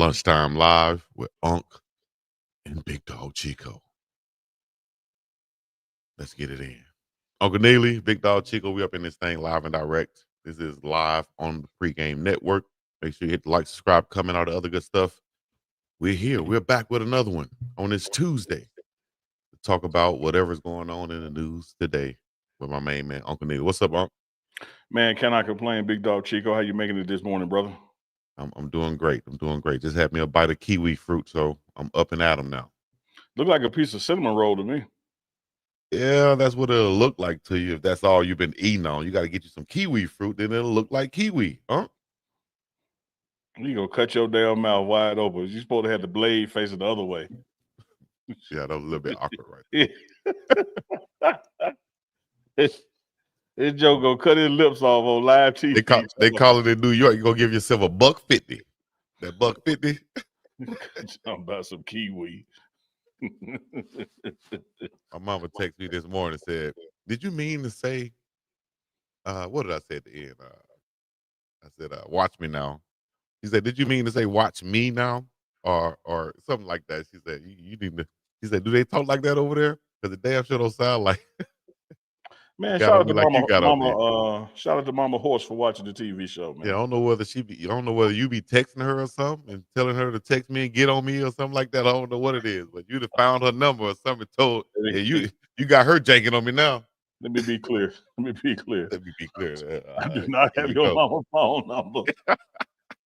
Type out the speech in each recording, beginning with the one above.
Lunchtime Live with UNK and Big Dog Chico. Let's get it in. Uncle Neely, Big Dog Chico, we up in this thing live and direct. This is live on the Pregame Network. Make sure you hit the like, subscribe, comment, all the other good stuff. We're here. We're back with another one on this Tuesday to talk about whatever's going on in the news today with my main man, Uncle Neely. What's up, Unc? Man, cannot complain, Big Dog Chico. How you making it this morning, brother? I'm doing great. I'm doing great. Just had me a bite of kiwi fruit, so I'm up and at 'em now. Look like a piece of cinnamon roll to me. Yeah, that's what it'll look like to you if that's all you've been eating on. You got to get you some kiwi fruit, then it'll look like kiwi, huh? You gonna cut your damn mouth wide open. You're supposed to have the blade facing the other way. Yeah, that was a little bit awkward right there. This joke gonna cut his lips off on live TV. They call it in New York. You gonna give yourself a $1.50. That $1.50. I'm about some kiwi. My mama texted me this morning and said, "Did you mean to say?" What did I say at the end? I said, "Watch me now." She said, "Did you mean to say watch me now?" Or something like that. She said, "You need to." She said, "Do they talk like that over there? Because the damn sure don't sound like." Man, shout out to like shout out to Mama Horse for watching the TV show, man. Yeah, I don't know whether I don't know whether you be texting her or something and telling her to text me and get on me or something like that. I don't know what it is, but you'd have found her number or something. Told yeah, you got her janking on me now. Let me be clear. Let me be clear. I do not have your mama phone number.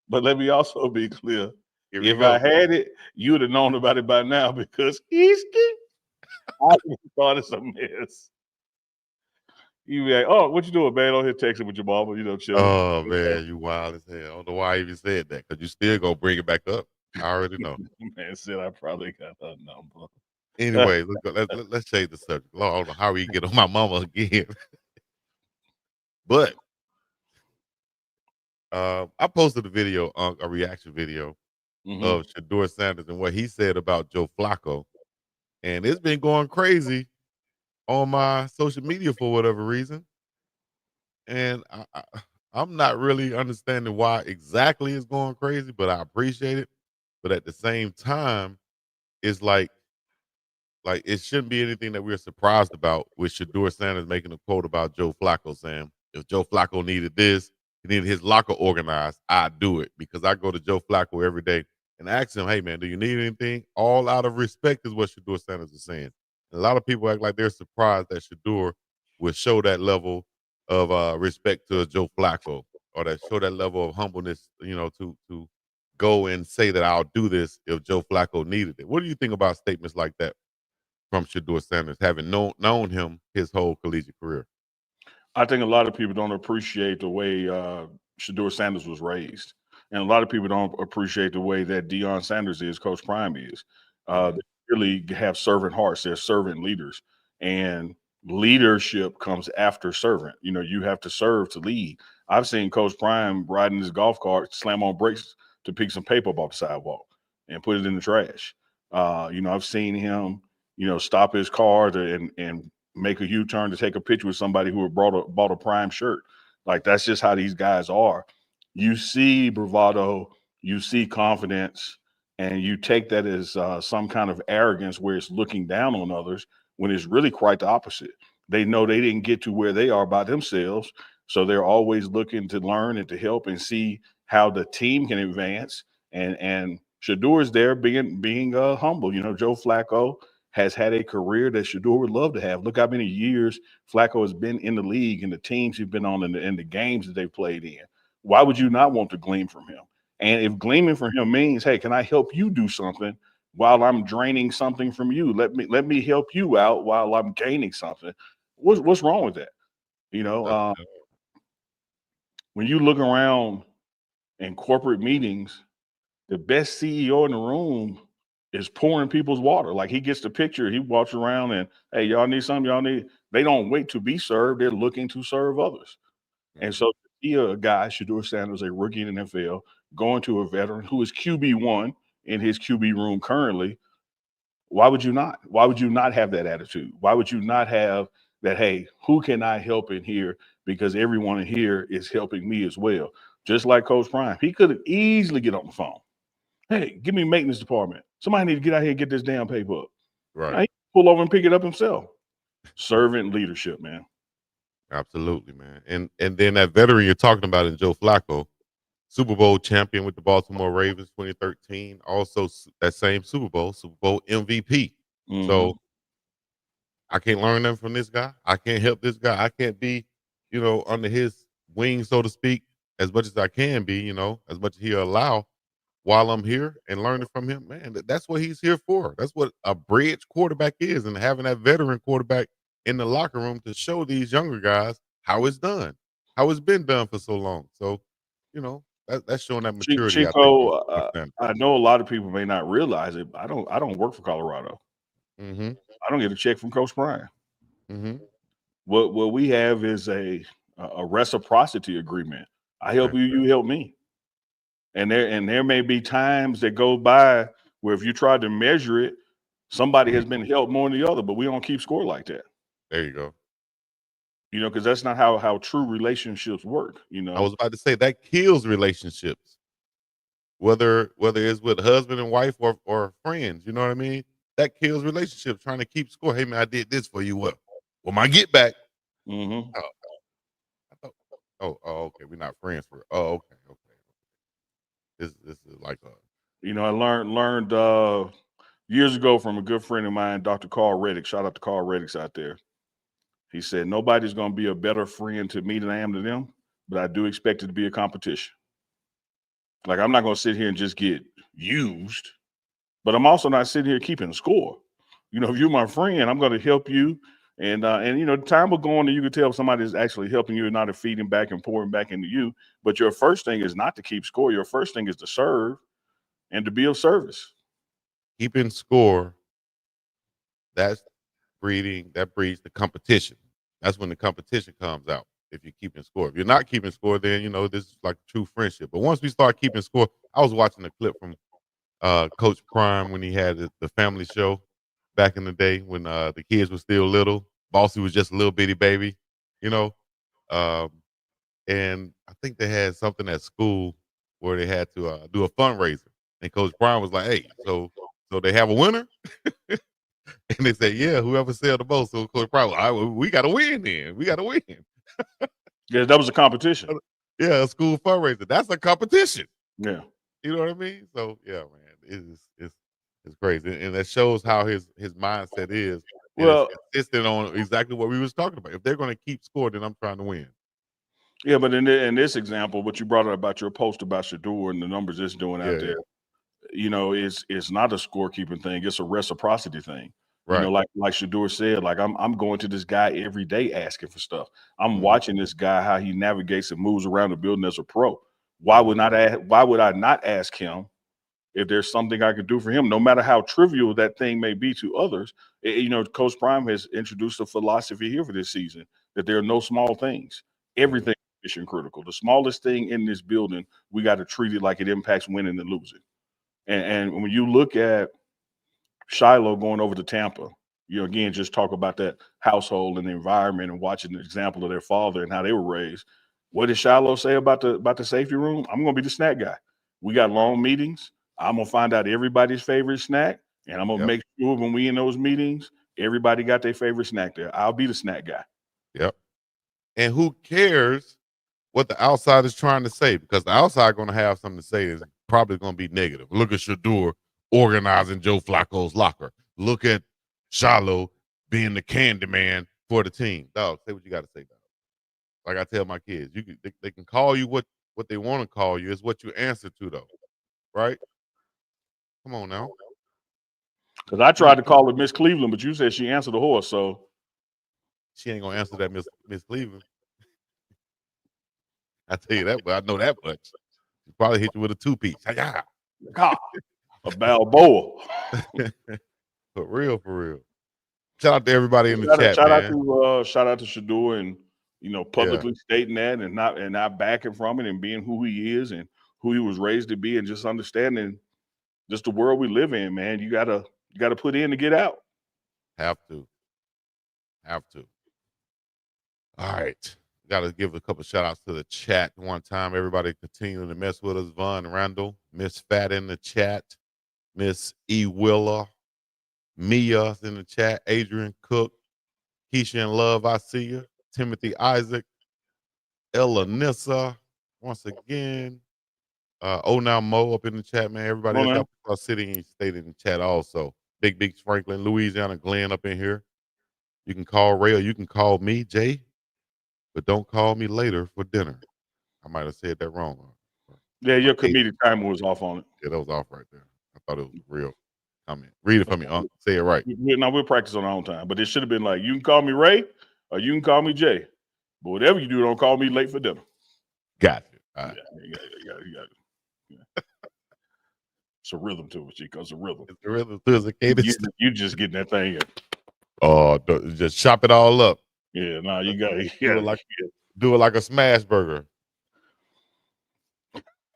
But let me also be clear. If I had it, you would have known about it by now because I thought it's a mess. You be like, oh, what you doing, man? On here texting with your mama, chilling. Oh man, you wild as hell. I don't know why I even said that because you still gonna bring it back up. I already know. Man said I probably got her number. Anyway, let's change the subject. Lord, I don't know how we get on my mama again. But I posted a video, a reaction video of Shedeur Sanders and what he said about Joe Flacco. And it's been going crazy on my social media for whatever reason. And I'm not really understanding why exactly it's going crazy, but I appreciate it. But at the same time, it's like it shouldn't be anything that we're surprised about with Shedeur Sanders making a quote about Joe Flacco saying, if Joe Flacco needed this, he needed his locker organized, I'd do it. Because I go to Joe Flacco every day and ask him, hey, man, do you need anything? All out of respect is what Shedeur Sanders is saying. And a lot of people act like they're surprised that Shedeur would show that level of respect to Joe Flacco or that show that level of humbleness, to go and say that I'll do this if Joe Flacco needed it. What do you think about statements like that from Shedeur Sanders, having known him his whole collegiate career? I think a lot of people don't appreciate the way Shedeur Sanders was raised. And a lot of people don't appreciate the way that Deion Sanders is, Coach Prime is. They really have servant hearts. They're servant leaders. And leadership comes after servant. You have to serve to lead. I've seen Coach Prime riding his golf cart, slam on brakes to pick some paper up off the sidewalk and put it in the trash. I've seen him, stop his car and make a U-turn to take a picture with somebody who had bought a Prime shirt. Like, that's just how these guys are. You see bravado, you see confidence, and you take that as some kind of arrogance where it's looking down on others when it's really quite the opposite. They know they didn't get to where they are by themselves, so they're always looking to learn and to help and see how the team can advance. And Shedeur is there being humble. Joe Flacco has had a career that Shedeur would love to have. Look how many years Flacco has been in the league and the teams he's been on and the games that they've played in. Why would you not want to glean from him? And if gleaming from him means, hey, can I help you do something while I'm draining something from you? Let me help you out while I'm gaining something. What's wrong with that? When you look around in corporate meetings, the best CEO in the room is pouring people's water. Like, he gets the picture, he walks around and, hey, y'all need something, they don't wait to be served, they're looking to serve others. And so a guy, Shedeur Sanders, a rookie in the NFL, going to a veteran who is QB1 in his QB room currently, why would you not? Why would you not have that attitude? Why would you not have that, hey, who can I help in here? Because everyone in here is helping me as well. Just like Coach Prime, he could have easily get on the phone Hey, give me maintenance department. Somebody need to get out here and get this damn paper up. Right. Now, he pull over and pick it up himself. Servant leadership, man. Absolutely, man. And then that veteran you're talking about in Joe Flacco, Super Bowl champion with the Baltimore Ravens 2013, also that same Super Bowl MVP. Mm-hmm. So I can't learn nothing from this guy. I can't help this guy. I can't be, under his wing, so to speak, as much as I can be, as much as he'll allow while I'm here and learning from him. Man, that's what he's here for. That's what a bridge quarterback is, and having that veteran quarterback in the locker room to show these younger guys how it's done, how it's been done for so long. So, that's showing that maturity, I think, Chico, from Sanders. I know a lot of people may not realize it. But I don't work for Colorado. Mm-hmm. I don't get a check from Coach Prime. Mm-hmm. What we have is a reciprocity agreement. I help Right. you, you help me. And there may be times that go by where if you try to measure it, somebody has been helped more than the other, but we don't keep score like that. There you go. Because that's not how true relationships work. I was about to say that kills relationships, whether it's with husband and wife or friends. You know what I mean? That kills relationships. Trying to keep score. Hey man, I did this for you. What? Well, my get back. Mm-hmm. Oh, I thought, okay. We're not friends for. Oh, okay, okay. This is like a. I learned years ago from a good friend of mine, Dr. Carl Reddick. Shout out to Carl Reddick out there. He said, nobody's going to be a better friend to me than I am to them, but I do expect it to be a competition. Like, I'm not going to sit here and just get used, but I'm also not sitting here keeping a score. If you're my friend, I'm going to help you. And the time will go on and you can tell if somebody is actually helping you and not feeding back and pouring back into you. But your first thing is not to keep score. Your first thing is to serve and to be of service. Keeping score, that's that breeds the competition. That's when the competition comes out. If you're keeping score. If you're not keeping score, then this is like true friendship. But once we start keeping score, I was watching a clip from Coach Prime when he had the family show back in the day when the kids were still little. Bossy was just a little bitty baby, you know. Um, and I think they had something at school where they had to do a fundraiser, and Coach Prime was like, "Hey, so they have a winner?" And they said, "Yeah, whoever sell the most." So Coach Prime, "All right, well, we got to win then. We got to win." Yeah, that was a competition. Yeah, a school fundraiser. That's a competition. Yeah. You know what I mean? So yeah, man, it's crazy, and that shows how his mindset is, and it's Well, consistent on exactly what we was talking about. If they're going to keep score, then I'm trying to win. yeah, but in this example, what you brought up about your post about Shador and the numbers it's doing Yeah, out there, yeah, it's not a scorekeeping thing. It's a reciprocity thing. right. Like Shador said, like I'm going to this guy every day asking for stuff. I'm Mhm, watching this guy how he navigates and moves around the building as a pro. mhm. Why would I not ask him if there's something I could do for him, no matter how trivial that thing may be to others? Coach Prime has introduced a philosophy here for this season that there are no small things. Mhm. Everything is mission critical. The smallest thing in this building, we got to treat it like it impacts winning and losing. And when you look at Shiloh going over to Tampa, again, just talk about that household and the environment and watching the example of their father and how they were raised. What did Shiloh say about the safety room? I'm gonna be the snack guy. We got long meetings. I'm gonna find out everybody's favorite snack, and I'm gonna Yep, make sure when we in those meetings, everybody got their favorite snack there. I'll be the snack guy. yep. And who cares what the outside is trying to say? Because the outside going to have something to say is probably going to be negative. Look at Shador organizing Joe Flacco's locker. Look at Shiloh being the candy man for the team. Dog, say what you got to say, dog. Like I tell my kids, they can call you what they want to call you. It's what you answer to, though, right? Come on now. Because I You, tried to call her Miss Cleveland, but you said she answered the horse. So she ain't gonna answer that, Miss Cleveland. I tell you that, but I know that much. She probably hit you with a two piece. Yeah, God, a Balboa. for real, for real. Shout out to everybody in the chat, man. Shout out to Shador and Yeah, publicly stating that and not backing from it and being who he is and who he was raised to be and just understanding just the world we live in, man. You gotta put in to get out. have to, have to. All right. Got to give a couple shout outs to the chat one time. Everybody continuing to mess with us. Von Randall, Miss Fat in the chat, Miss E. Willa, Mia's in the chat, Adrian Cook, Keisha and Love, I see you. Timothy Isaac, Ella Nissa, once again. Oh now Mo up in the chat, man. Everybody Come else on now. out our city and state in the chat also. Big Beach Franklin, Louisiana, Glenn up in here. You can call Ray or you can call me, Jay, but don't call me later for dinner. I might have said that wrong. Yeah, My your age. comedic timer was off on it. Yeah, that was off right there. I thought it was real comment. Read it for me, Unc. Say it right. Now we'll practice on our own time, but it should have been like, you can call me Ray or you can call me Jay. But whatever you do, don't call me late for dinner. Gotcha. All right. Yeah, you got it. Yeah. It's a rhythm to it, Chico. It's a rhythm. It's the rhythm to the cadence. You just getting that thing in. Oh, just chop it all up. Yeah, no, you got it. Do it like a smash burger.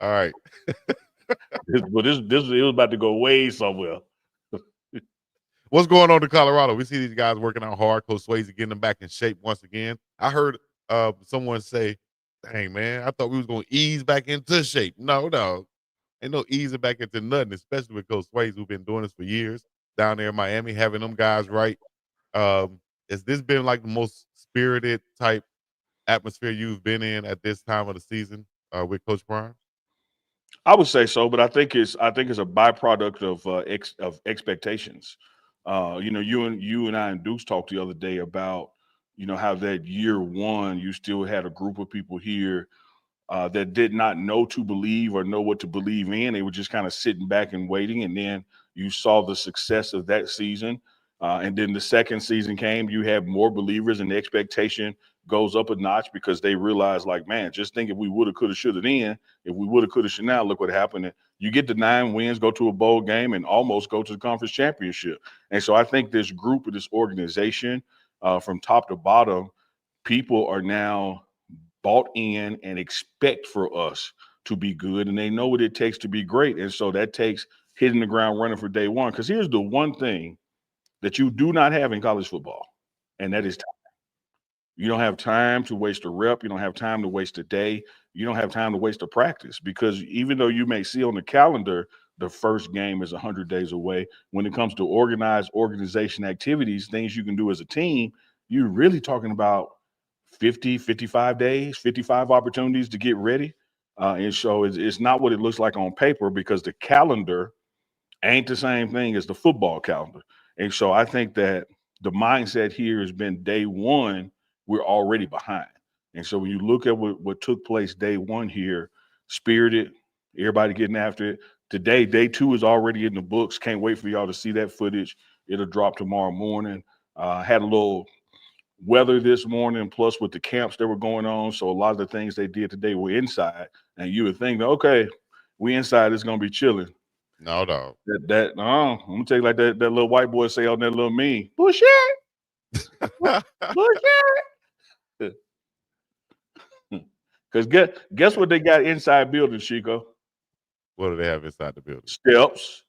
All right. But it was about to go way somewhere. What's going on in Colorado? We see these guys working out hard. Coach Swayze getting them back in shape once again. I heard someone say, "Dang man, I thought we was gonna ease back into shape." No, ain't no easing back into nothing. Especially with Coach Swayze, who's been doing this for years down there in Miami, having them guys right. Has this been like the most spirited type atmosphere you've been in at this time of the season with Coach Prime? I would say so, but I think it's a byproduct of expectations. You and I and Deuce talked the other day about how that year one you still had a group of people here that did not know to believe or know what to believe in. They were just kind of sitting back and waiting. And then you saw the success of that season. And then the second season came, you have more believers and the expectation goes up a notch because they realize like, man, just think if we woulda, coulda, shoulda then, if we woulda, coulda, should now, look what happened. And you get the 9 wins, go to a bowl game and almost go to the conference championship. And so I think this group of this organization from top to bottom, people are now bought in and expect for us to be good, and they know what it takes to be great. And so that takes hitting the ground running for day one. Because here's the one thing that you do not have in college football, and that is time. You don't have time to waste a rep. You don't have time to waste a day. You don't have time to waste a practice because even though you may see on the calendar the first game is 100 days away, when it comes to organized organization activities, things you can do as a team, you're really talking about 50, 55 days, 55 opportunities to get ready. And so it's not what it looks like on paper because the calendar ain't the same thing as the football calendar. And so I think that the mindset here has been day one, we're already behind. And so when you look at what took place day one here, spirited, everybody getting after it. Today, day two is already in the books. Can't wait for y'all to see that footage. It'll drop tomorrow morning. Had a little weather this morning, plus with the camps that were going on. So a lot of the things they did today were inside. And you would think, okay, we inside, it's going to be chilling. No. I'm gonna take like that little white boy say on that little meme. Bullshit. Bullshit. Because guess what they got inside building, Chico? What do they have inside the building? Steps.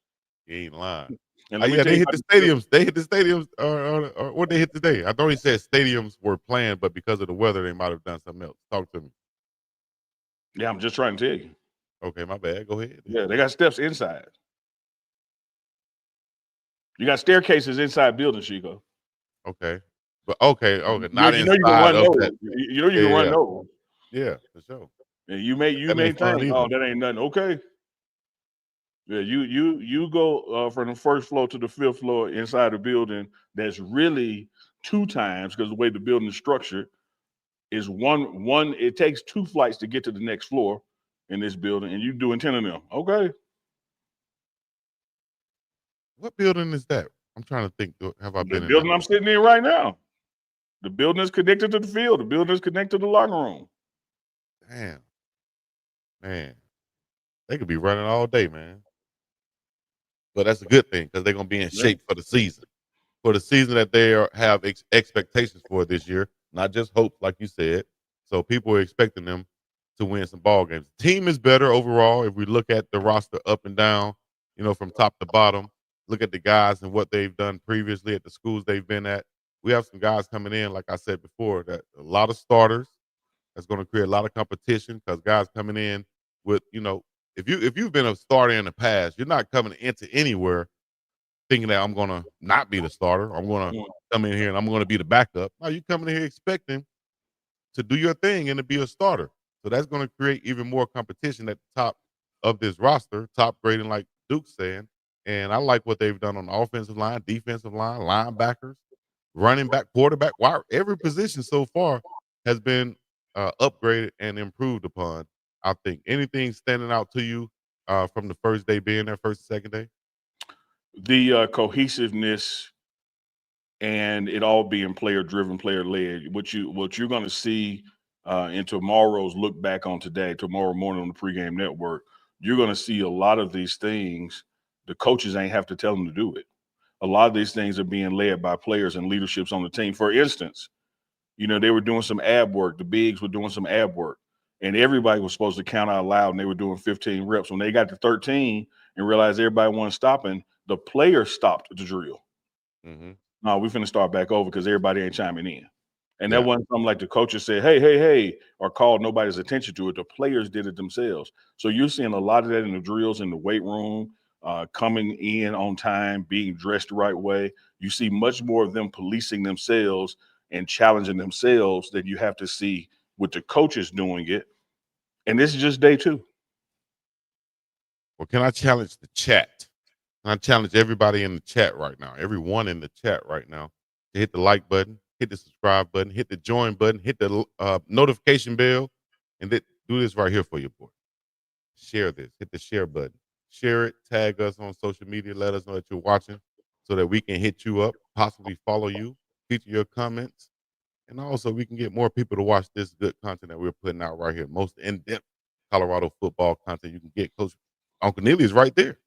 You ain't lying. And Yeah, they hit the stadiums. They hit the stadiums. Or what they hit today? I thought he said stadiums were planned, but because of the weather, they might have done something else. Talk to me. Yeah, I'm just trying to tell you. Okay, my bad. Go ahead. Yeah, they got steps inside. You got staircases inside buildings, Chico. Okay. But okay. Not you inside can run of those. that. You know you can run those. Yeah, for sure. And you may ain't fun think, either. oh, that ain't nothing. Okay. Yeah, you go from the first floor to the 5th floor inside the building. That's really 2 times because the way the building is structured is one. It takes 2 flights to get to the next floor in this building, and you doing 10 of them. Okay. What building is that? I'm trying to think. Have I been The in building that? I'm sitting in right now. The building is connected to the field. The building is connected to the locker room. Damn, man, they could be running all day, man. But that's a good thing because they're gonna be in shape for the season. For the season that they have expectations for this year, not just hopes, like you said. So people are expecting them to win some ball games. The team is better overall if we look at the roster up and down, from top to bottom. Look at the guys and what they've done previously at the schools they've been at. We have some guys coming in, like I said before, that a lot of starters, That's going to create a lot of competition because guys coming in with, if you've been a starter in the past, you're not coming into anywhere thinking that I'm going to not be the starter. I'm going to Mm. come in here and I'm going to be the backup. No, you coming in here expecting to do your thing and to be a starter. So that's going to create even more competition at the top of this roster, top grading, like Duke's saying. And I like what they've done on the offensive line, defensive line, linebackers, running back, quarterback. Wow, every position so far has been upgraded and improved upon. I think anything standing out to you from the first day being there, first and second day. The cohesiveness and it all being player driven, player led. What you're going to see in tomorrow's look back on today, tomorrow morning on the pregame network, you're going to see a lot of these things. The coaches ain't have to tell them to do it. A lot of these things are being led by players and leaderships on the team. For instance, they were doing some ab work. The bigs were doing some ab work, and everybody was supposed to count out loud. And they were doing 15 reps. When they got to 13 and realized everybody wasn't stopping, the players stopped the drill. Mm-hmm. No, we finna start back over because everybody ain't chiming in. And that Yeah. wasn't something like the coaches said, hey, hey, hey, or called nobody's attention to it. The players did it themselves. So you're seeing a lot of that in the drills in the weight room, coming in on time, being dressed the right way. You see much more of them policing themselves and challenging themselves than you have to see with the coaches doing it. And this is just day two. Well, can I challenge the chat? Can I challenge everybody in the chat right now? Everyone in the chat right now to hit the like button, hit the subscribe button, hit the join button, hit the notification bell, and do this right here for your boy. Share this. Hit the share button. Share it. Tag us on social media. Let us know that you're watching so that we can hit you up, possibly follow you, feature your comments, and also we can get more people to watch this good content that we're putting out right here. Most in-depth Colorado football content you can get. Coach Uncle Neely is right there.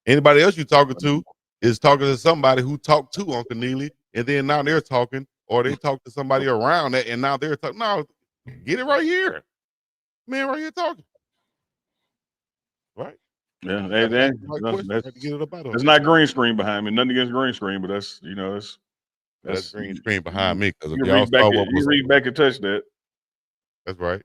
Anybody else you talking to is talking to somebody who talked to Uncle Neely, and then now they're talking, or they talk to somebody around that, and now they're talking. No, get it right here, man, right here talking, right? Yeah, Got to ask the right that's, question, that's, right, to get it up out of that's them. not green screen behind me. Nothing against green screen, but that's But that's That's green you, screen behind you me because if you y'all read back saw and what you was, read back and touch that. that's right.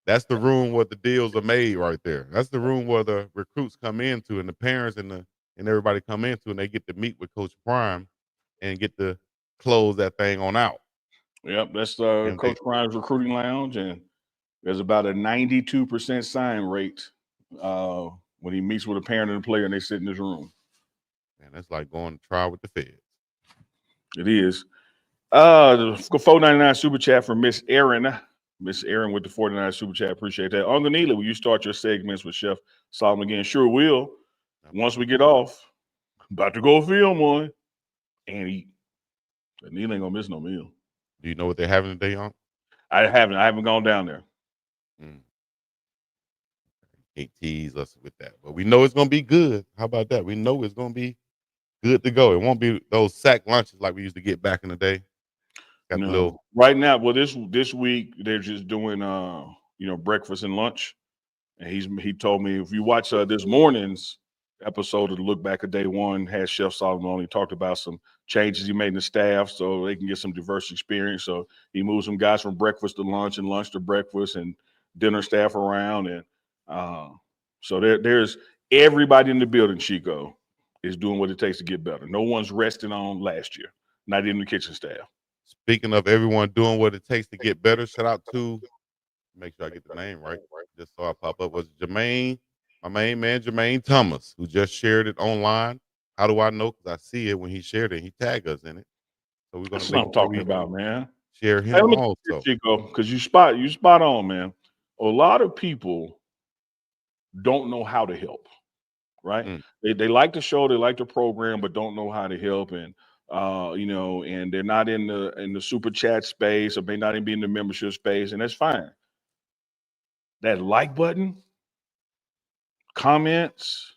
That's the room where the deals are made right there. That's the room where the recruits come into, and the parents and everybody come into, and they get to meet with Coach Prime and get to close that thing on out. Yep, that's And they, Coach Prime's recruiting lounge, and there's about a 92% sign rate uh, when he meets with a parent and a player, and they sit in this room. man, that's like going to trial with the feds. It is. The 499 super chat from Miss Erin. Miss Erin with the 49 super chat. Appreciate that. Uncle Neely, will you start your segments with Chef Solomon again? Sure will. Once we get off, about to go film one and eat. Neil ain't gonna miss no meal. Do you know what they're having today, on? I haven't gone down there. Mm. Can't tease us with that, but we know it's gonna be good. How about that? We know it's gonna be good to go. It won't be those sack lunches like we used to get back in the day. Got the No, little. right now, well, this week they're just doing breakfast and lunch. And he told me if you watch this morning's episode of the Look Back at Day One, had Chef Solomon on. He talked about some changes he made in the staff so they can get some diverse experience. So he moved some guys from breakfast to lunch and lunch to breakfast and dinner staff around. And so there's everybody in the building, Chico, is doing what it takes to get better. No one's resting on last year, not even the kitchen staff. Speaking of everyone doing what it takes to get better, shout out to, make sure I get the name right. Just saw it pop up, was Jermaine, my main man Jermaine Thomas, who just shared it online. How do I know? Because I see it when he shared it. He tagged us in it, so we're gonna That's what make I'm sure talking we about, man. share Hey, him let me tell you this, also. Chico, because you spot on, man. A lot of people don't know how to help, right? Mm, They like the show, they like the program, but don't know how to help, and and they're not in the super chat space, or may not even be in the membership space, and that's fine. That like button, comments,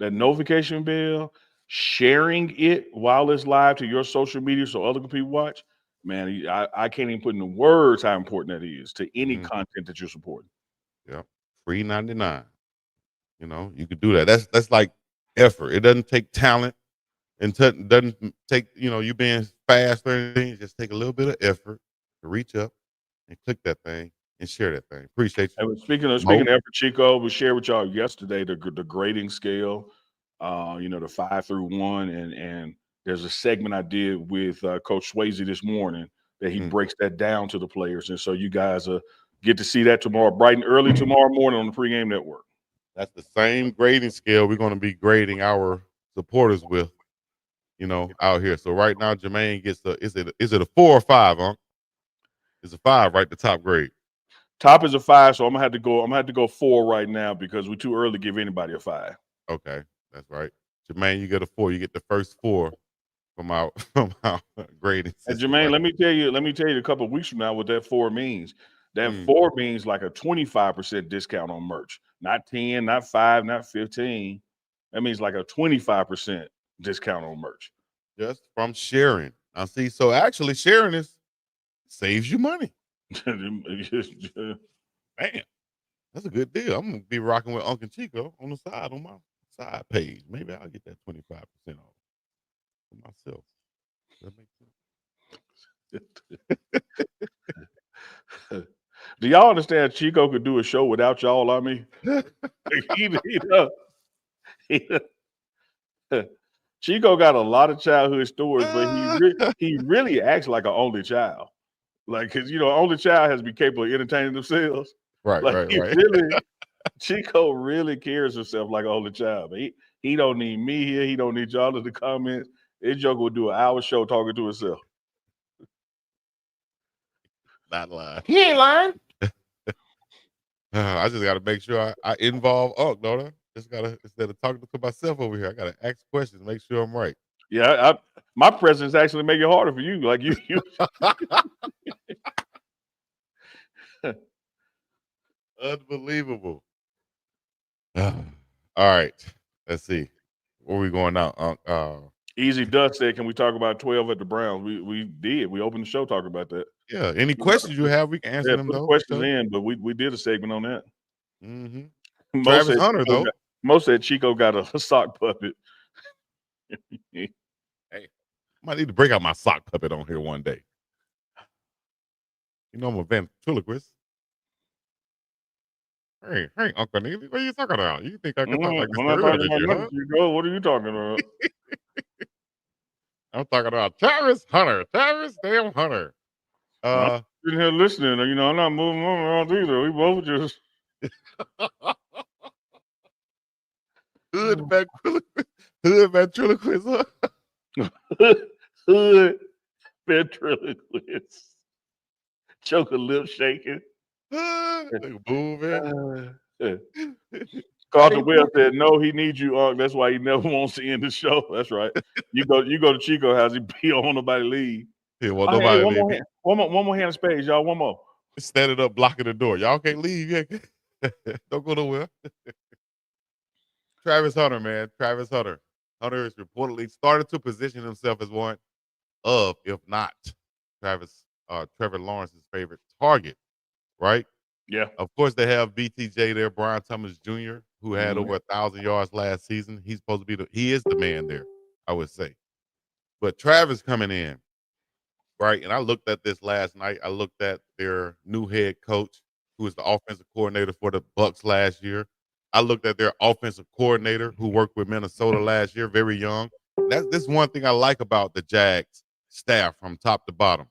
that notification bell, sharing it while it's live to your social media so other people watch. Man, I can't even put into words how important that is to any mm-hmm. content that you're supporting. Yep, free 99. You could do that. That's like effort. It doesn't take talent and doesn't take you being fast or anything. It just take a little bit of effort to reach up. and click that thing and share that thing. Appreciate you. And speaking of Mo. effort, Chico, we shared with y'all yesterday the grading scale, the 5 through 1, and there's a segment I did with Coach Swayze this morning that he Mm, breaks that down to the players, and so you guys get to see that tomorrow, bright and early tomorrow morning on the pregame network. that's the same grading scale we're gonna be grading our supporters with, out here. So right now, Jermaine gets is it a 4 or 5, huh? It's a 5, right? The top grade. Top is a 5, so I'm gonna have to go. I'm gonna have to go 4 right now because we're too early to give anybody a 5. Okay, that's right. Jermaine, you get a 4. You get the first 4 from our from our grading And system Jermaine, right let me tell you a couple of weeks from now what that 4 means. That here. 4 means like a 25% discount on merch, not 10, not 5, not 15. That means like a 25% discount on merch. Just from sharing. I see. So actually, sharing saves you money. Man, that's a good deal. I'm gonna be rocking with UNK and CHICO on the side on my side page. Maybe I'll get that 25% off for myself. That makes Do y'all understand Chico could do a show without y'all? I mean, sense. he does. He does. Chico got a lot of childhood stories, but he really acts like an only child. Like, cause only child has to be capable of entertaining themselves. Right, Like right, right. Chico really carries himself like an only child. But he don't need me here. He don't need y'all in the comments. This joker will do an hour show talking to himself. Not lying. He ain't lying. I just got to make sure I involve UNK, don't I? Just gotta instead of talking to myself over here, I gotta ask questions, make sure I'm right. Yeah, my presence actually make it harder for you. Like you. Unbelievable. All right, let's see. Where we going now? Easy Dust said, "Can we talk about 12 at the Browns?" We did. We opened the show talking about that. Yeah. Any questions you have, we can answer Yeah, them put the though. For questions sure. in, but we did a segment on that. Mm-hmm. Most Travis said Hunter though. Chico got a sock puppet. Hey, I might need to break out my sock puppet on here one day. I'm a ventriloquist. Hey, Uncle Neely, what are you talking about? You think I can talk like this I'm not earlier talking this about year, nothing, huh? Chico. What are you talking about? I'm talking about Travis Hunter. Travis damn Hunter. I'm Uh sitting here listening. I'm not moving around either. We both just hood ventriloquist. Hood ventriloquist, huh? hood ventriloquist. Choker lip shaking. Like moving. Carlton Hey, Webb Porky. said, "No, he needs you, Unc. That's why he never wants to end the show." That's right. You go to Chico house. He don't want nobody leave. Yeah, well, Oh, hey, nobody one leave. more hand. One more hand of spades, y'all. One more. Standing up, blocking the door. Y'all can't leave yet. Don't go nowhere. Travis Hunter, man. Travis Hunter. Hunter is reportedly started to position himself as one of, if not Trevor Lawrence's favorite target, right? Yeah. Of course, they have BTJ there, Brian Thomas Jr., who had Mhm. over 1,000 yards last season. He's supposed to be he is the man there, I would say. But Travis coming in, right? And I looked at this last night. I looked at their new head coach, who was the offensive coordinator for the Bucks last year. I looked at their offensive coordinator, who worked with Minnesota last year, very young. This one thing I like about the Jags staff from top to bottom,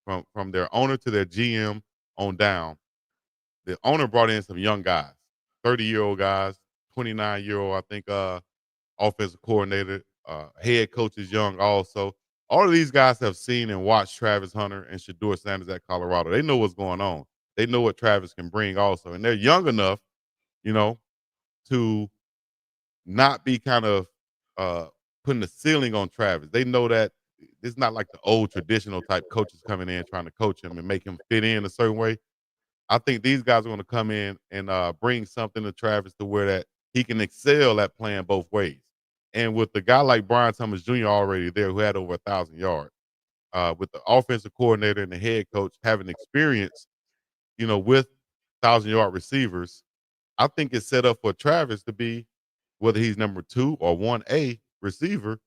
from their owner to their GM on down. The owner brought in some young guys, 30-year-old guys, 29-year-old, I think, offensive coordinator, head coach is young also. All of these guys have seen and watched Travis Hunter and Shador Sanders at Colorado. They know what's going on. They know what Travis can bring also. And they're young enough, you know, to not be kind of uh, putting the ceiling on Travis. They know that it's not like the old traditional type coaches coming in trying to coach him and make him fit in a certain way. I think these guys are going to come in and bring something to Travis to where that he can excel at playing both ways. And with a guy like Brian Thomas Jr. already there, who had over 1,000 yards, with the offensive coordinator and the head coach having experience, with 1,000-yard receivers, I think it's set up for Travis to be, whether he's number 2 or 1A receiver,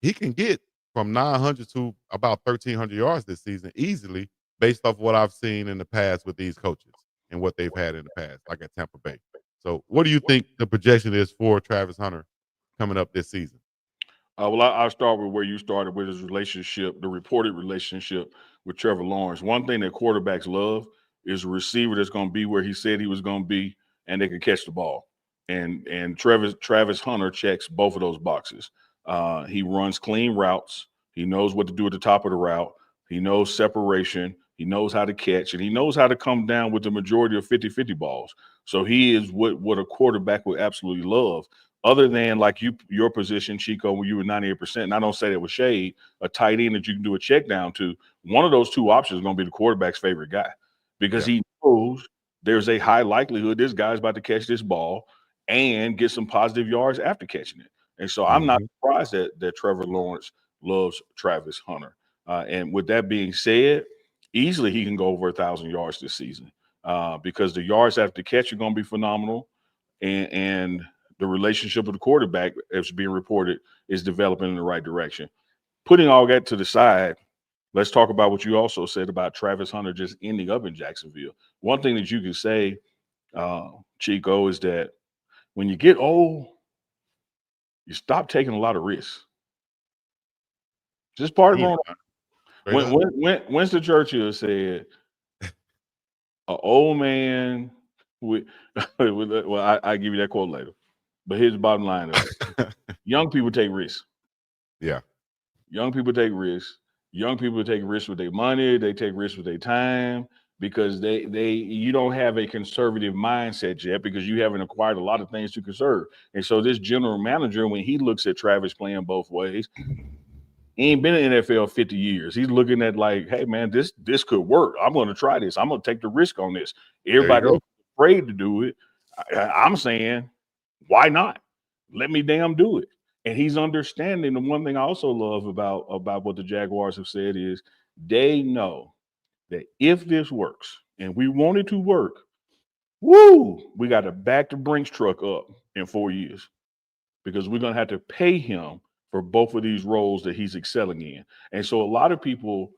he can get from 900 to about 1,300 yards this season easily based off what I've seen in the past with these coaches and what they've had in the past, like at Tampa Bay. So, what do you think the projection is for Travis Hunter coming up this season? Well, I'll start with where you started with his relationship, the reported relationship with Trevor Lawrence. One thing that quarterbacks love is a receiver that's going to be where he said he was going to be, and they can catch the ball. And Travis Hunter checks both of those boxes. He runs clean routes. He knows what to do at the top of the route. He knows separation. He knows how to catch, and he knows how to come down with the majority of 50-50 balls. So he is what a quarterback would absolutely love. Other than like your position, Chico, when you were 98%, and I don't say that with shade, a tight end that you can do a check down to, one of those two options is going to be the quarterback's favorite guy because Yeah. he knows there's a high likelihood this guy's about to catch this ball and get some positive yards after catching it. And so I'm not Mhm. surprised that Trevor Lawrence loves Travis Hunter. And with that being said, easily he can go over 1,000 yards this season because the yards after the catch are going to be phenomenal. And the relationship with the quarterback, as being reported, is developing in the right direction. Putting all that to the side, let's talk about what you also said about Travis Hunter just ending up in Jacksonville. One thing that you can say, Chico, is that when you get old, you stop taking a lot of risks. Just part of Damn, growing up. man. Straight up. Winston Churchill said, "An old man with, well, I give you that quote later. But here's the bottom line of it: young people take risks. Yeah. Young people take risks. Young people take risks with their money. They take risks with their time because you don't have a conservative mindset yet because you haven't acquired a lot of things to conserve. And so this general manager, when he looks at Travis playing both ways, he ain't been in the NFL 50 years. He's looking at like, hey man, this could work. I'm going to try this. I'm going to take the risk on this. There you Everybody else go. is afraid to do it. I'm saying, why not? Let me damn do it. And he's understanding. The one thing I also love about what the Jaguars have said is they know that if this works and we want it to work, woo, we got to back the Brinks truck up in 4 years because we're going to have to pay him for both of these roles that he's excelling in. And so a lot of people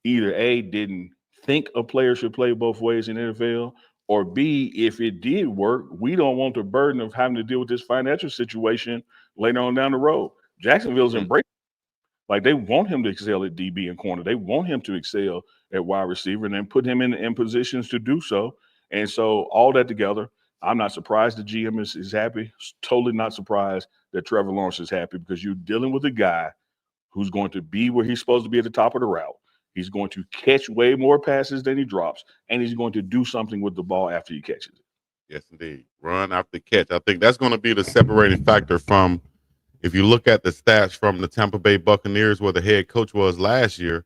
either A, didn't think a player should play both ways in the NFL, or B, if it did work, we don't want the burden of having to deal with this financial situation later on down the road. Jacksonville's Mhm. embracing. Like they want him to excel at DB and corner. They want him to excel at wide receiver and then put him in positions to do so. And so all that together, I'm not surprised the GM is happy. Totally not surprised that Trevor Lawrence is happy because you're dealing with a guy who's going to be where he's supposed to be at the top of the route. He's going to catch way more passes than he drops, and he's going to do something with the ball after he catches it. Yes, indeed. Run after catch. I think that's going to be the separating factor from if you look at the stats from the Tampa Bay Buccaneers, where the head coach was last year.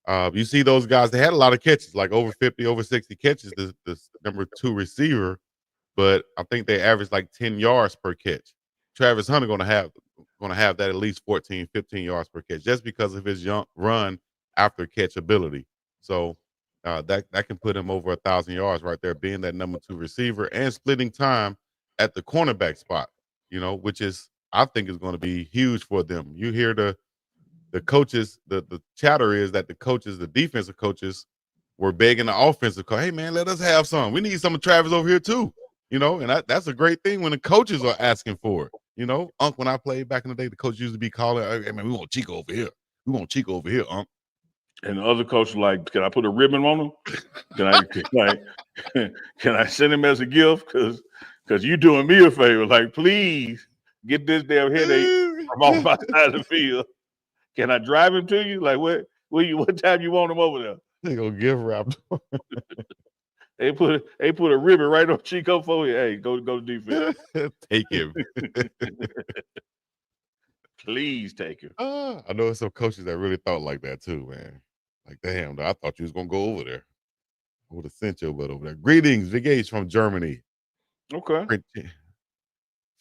You see those guys, they had a lot of catches, like over 50, over 60 catches, this number two receiver, but I think they averaged like 10 yards per catch. Travis Hunter gonna have that at least 14, 15 yards per catch just because of his young run after catch ability. So that can put him over 1,000 yards right there, being that number two receiver and splitting time at the cornerback spot, which is I think is going to be huge for them. You hear the coaches, the chatter is that the coaches, the defensive coaches, were begging the offensive coach, "Hey man, let us have some. We need some of Travis over here too." And that's a great thing when the coaches are asking for it. When I played back in the day, the coach used to be calling, "Hey man, we want Chico over here. We want Chico over here, Unc." And the other coach was like, "Can I put a ribbon on him? Can I can I send him as a gift? Because you doing me a favor. Like, please get this damn headache from off my side of the field. Can I drive him to you? Like, what time you want him over there?" They gonna give rap. They put a ribbon right on Chico for you. Hey, go defense. Take him. Please take him. I know some coaches that really thought like that too, man. Like, damn, I thought you was gonna go over there. I would have sent your butt over there. Greetings, Vigage from Germany. Okay. French,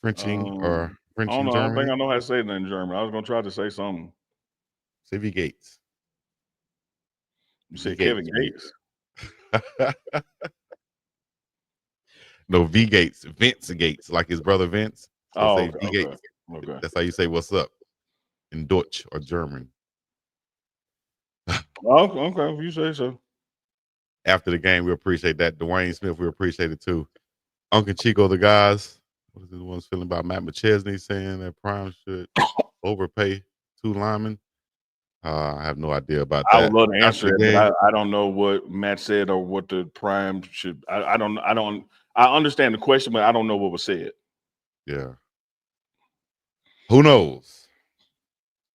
Frenching or I don't Frenching know. I don't think Germany. I know how to say that in German. I was gonna try to say something. Say Gates. You V said Kevin Gates. Gates. No, V Gates. Vince Gates, like his brother Vince. So Oh, say okay, V okay, Gates. okay. That's how you say what's up in Dutch or German. Oh, okay, if you say so. after the game. We appreciate that. Dwayne Smith, we appreciate it too. UNK and CHICO, the guys. What is this one's feeling about Matt McChesney saying that Prime should overpay 2 linemen? I have no idea about I would that. love to After answer the that, but game, I don't know what Matt said or what the Prime should. I understand the question, but I don't know what was said. yeah. Who knows?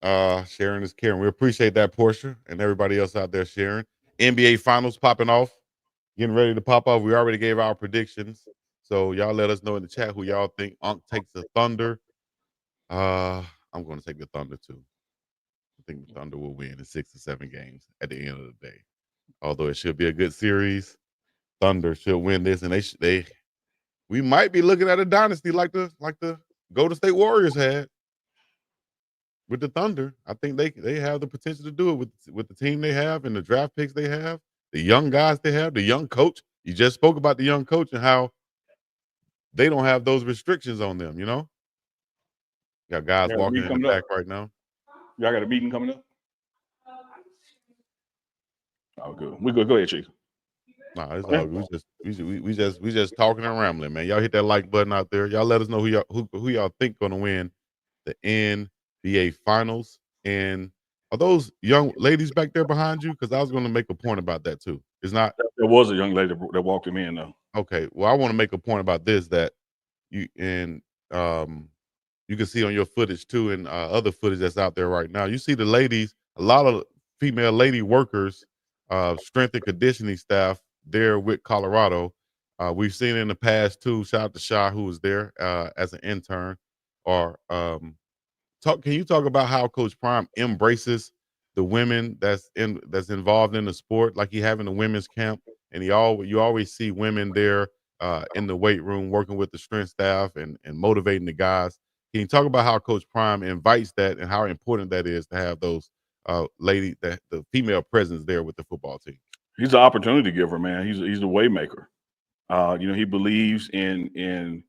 Sharing is caring. We appreciate that, Portia, and everybody else out there sharing. NBA Finals popping off, getting ready to pop off. We already gave our predictions, so y'all let us know in the chat who y'all think Unk takes the Thunder. I'm going to take the Thunder too. I think the Thunder will win in 6 or 7 games at the end of the day. Although it should be a good series, Thunder should win this, and we might be looking at a dynasty like the Golden State Warriors had with the Thunder. I think they have the potential to do it with the team they have and the draft picks they have, the young guys they have, the young coach. You just spoke about the young coach and how they don't have those restrictions on them. Got guys Yeah, a walking meeting in the coming up. back right now. Y'all got a meeting coming up? Oh, good. We good. Go ahead, Chief. Nah, it's all good. We just talking and rambling, man. Y'all hit that like button out there. Y'all let us know who y'all think gonna win the NBA Finals. And are those young ladies back there behind you? Because I was gonna make a point about that too. It's not There was a young lady that walked him in, though. okay. Well, I want to make a point about this that you and you can see on your footage too, and other footage that's out there right now. You see the ladies, a lot of female lady workers, strength and conditioning staff there with Colorado. We've seen in the past too. Shout out to Shah who was there as an intern. Or can you talk about how Coach Prime embraces the women that's involved in the sport, like he having a women's camp, and you always see women there in the weight room working with the strength staff and motivating the guys. Can you talk about how Coach Prime invites that and how important that is to have those the female presence there with the football team? He's an opportunity giver, man. He's a way maker. He believes in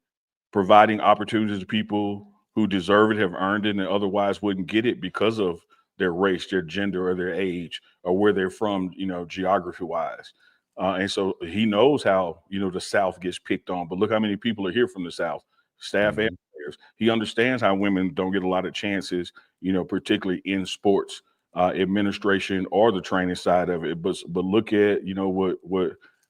providing opportunities to people who deserve it, have earned it, and otherwise wouldn't get it because of their race, their gender, or their age, or where they're from, geography wise. And so he knows how, the South gets picked on. But look how many people are here from the South, staff and Mm-hmm. players. He understands how women don't get a lot of chances, particularly in sports, administration, or the training side of it. But look at,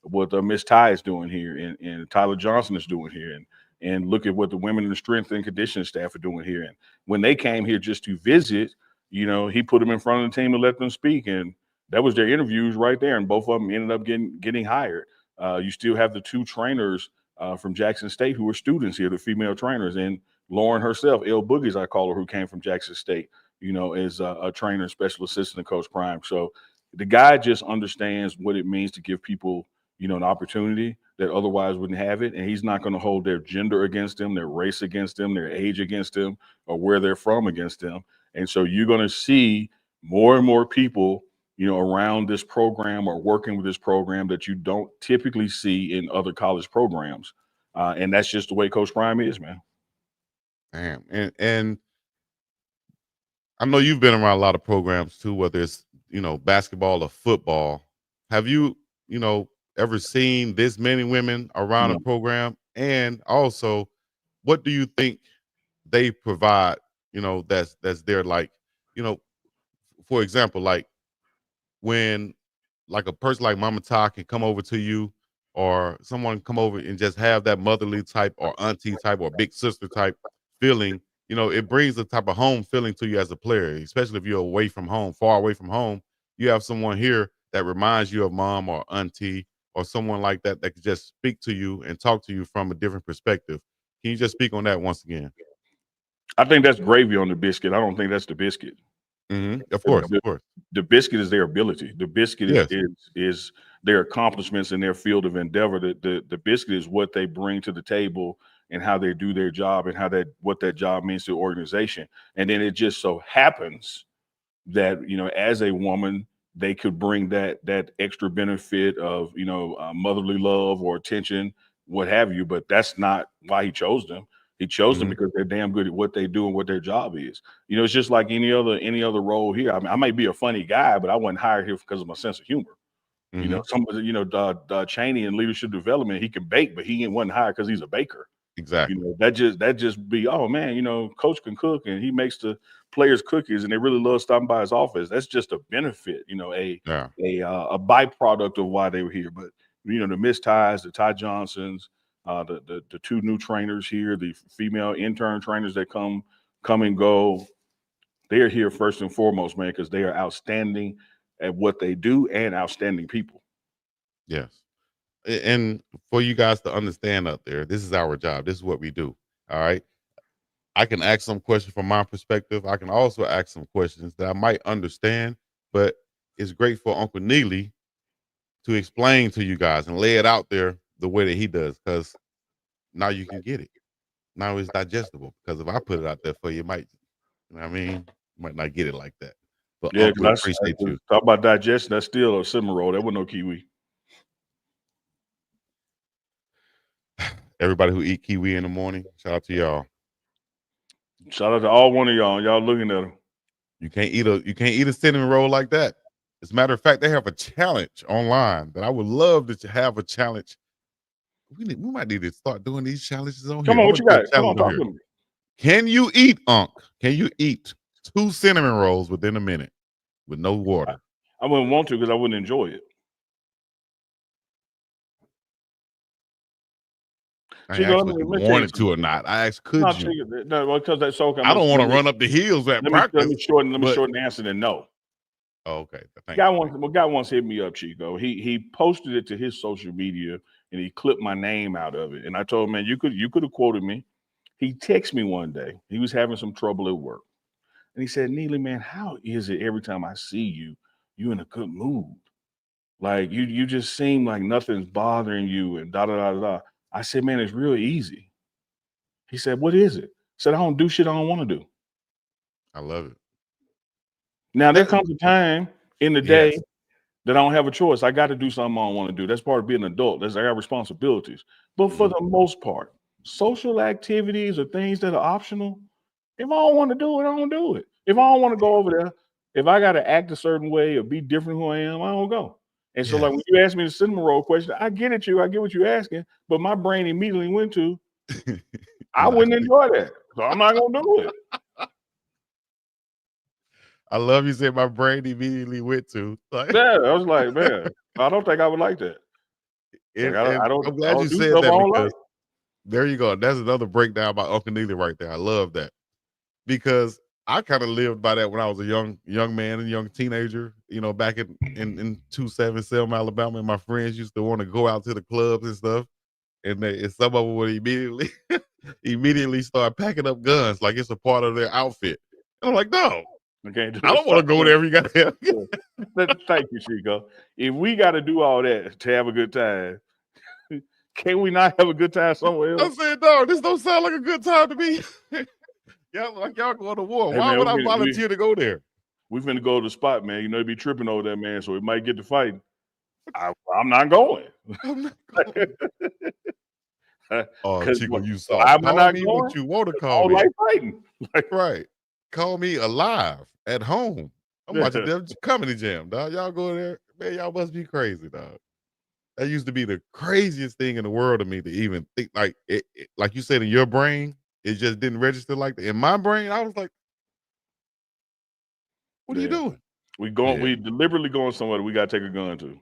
what Miss Ty is doing here, and Tyler Johnson is doing here, and look at what the women in the strength and conditioning staff are doing here. And when they came here just to visit, he put them in front of the team and let them speak. And that was their interviews right there. And both of them ended up getting hired. You still have the 2 trainers from Jackson State who were students here, the female trainers. And Lauren herself, L Boogies, I call her, who came from Jackson State, is a trainer, special assistant to Coach Prime. So the guy just understands what it means to give people, an opportunity that otherwise wouldn't have it. And he's not going to hold their gender against them, their race against them, their age against them, or where they're from against them. And so you're going to see more and more people, around this program or working with this program that you don't typically see in other college programs. And that's just the way Coach Prime is, man. Damn. And I know you've been around a lot of programs too, whether it's basketball or football. Have you ever seen this many women around a No. program? And also, what do you think they provide? That's there. Like, you know, for example, like when like a person like Mama Ty can come over to you, or someone come over and just have that motherly type or auntie type or big sister type feeling, it brings a type of home feeling to you as a player, especially if you're away from home, far away from home. You have someone here that reminds you of mom or auntie or someone like that that could just speak to you and talk to you from a different perspective. Can you just speak on that once again? I think that's gravy on the biscuit. I don't think that's the biscuit. Of The, course, the, of course. the biscuit is their ability. The biscuit is, Yes. is their accomplishments in their field of endeavor. The biscuit is what they bring to the table and how they do their job and what that job means to the organization. And then it just so happens that as a woman, they could bring that extra benefit of motherly love or attention, what have you. But that's not why he chose them. He chose them Hmm. because they're damn good at what they do and what their job is. It's just like any other role here. I mean, I might be a funny guy, but I wasn't hired here because of my sense of humor. You know, somebody, Cheney in leadership development, he can bake, but he ain't wasn't hired because he's a baker. You Exactly. know, that just be, oh man, coach can cook and he makes the players cookies and they really love stopping by his office. That's just a benefit, Yeah. a byproduct of why they were here. But the Miss Ties, the Ty Johnsons, the two new trainers here, the female intern trainers that come and go, they are here first and foremost, man, because they are outstanding at what they do and outstanding people. Yes. And for you guys to understand out there, this is our job. This is what we do. All right. I can ask some questions from my perspective. I can also ask some questions that I might understand, but it's great for Uncle Neely to explain to you guys and lay it out there the way that he does, because now you can get it. Now it's digestible. Because if I put it out there for you, it might, you know what I mean, you might not get it like that. But Yeah, Uncle, we because appreciate you. talk about digestion. That's still a cinnamon roll. That wasn't no kiwi. Everybody who eat kiwi in the morning, shout out to y'all. Shout out to all one of y'all. Y'all looking at them. You can't eat a cinnamon roll like that. As a matter of fact, they have a challenge online that I would love to have a challenge. We might need to start doing these challenges on Come here. on, I'm what gonna you do a got? Come on, challenge on talk here. to me. Can you eat, Can you eat 2 cinnamon rolls within a minute with no water? I wouldn't want to because I wouldn't enjoy it. I Chico, asked let what you me tell you wanted to or something. not. I asked, could No, you? Chico, no, because that's okay. I don't want to run up the hills at Let practice. me shorten the answer to no. Oh, okay. Guy once hit me up, Chico. He posted it to his social media and he clipped my name out of it. And I told him, man, you could have quoted me. He texted me one day. He was having some trouble at work. And he said, Neely, man, how is it every time I see you, you in a good mood? Like you just seem like nothing's bothering you and da da da da. I said, man, it's real easy. He said, what is it? I said, I don't do shit I don't want to do. I love it. Now there comes a time in the day Yes. that I don't have a choice. I got to do something I don't want to do. That's part of being an adult. I got responsibilities. But for the most part, social activities or things that are optional, if I don't want to do it, I don't do it. If I don't want to go over there, if I got to act a certain way or be different who I am, I don't go. And so, like when you ask me the cinnamon roll question, I get it, I get what you're asking, but my brain immediately went to, I wouldn't enjoy that, so I'm not gonna do it. I love you said my brain immediately went to. Like, Yeah, I was like, man, I don't think I would like that. Like, I I'm glad you do said stuff I that, don't because like. there you go. That's another breakdown by Uncle Neely right there. I love that, because I kind of lived by that when I was a young man and young teenager. Back in 27 Selma, Alabama, and my friends used to want to go out to the clubs and stuff, and some of them would immediately start packing up guns like it's a part of their outfit. And I'm like, no, Okay, I don't want to go there every goddamn. Thank you, Chico. If we got to do all that to have a good time, can we not have a good time somewhere I else? said, no, this don't sound like a good time to me. y'all going to war. Hey, Why man, would I volunteer to go there? We finna go to the spot, man. They be tripping over that, man. So we might get to fighting. I'm not going. I'm not going. Oh, Chico, you why soft. am I Call not me going? what you want to I call don't me. like fighting. Right. Call me alive at home. I'm watching Def Comedy Jam, dog. Y'all go there, man. Y'all must be crazy, dog. That used to be the craziest thing in the world to me to even think, like like you said, in your brain, it just didn't register like that. In my brain, I was like, "What are you doing?" We Yeah. deliberately going somewhere that we gotta take a gun to.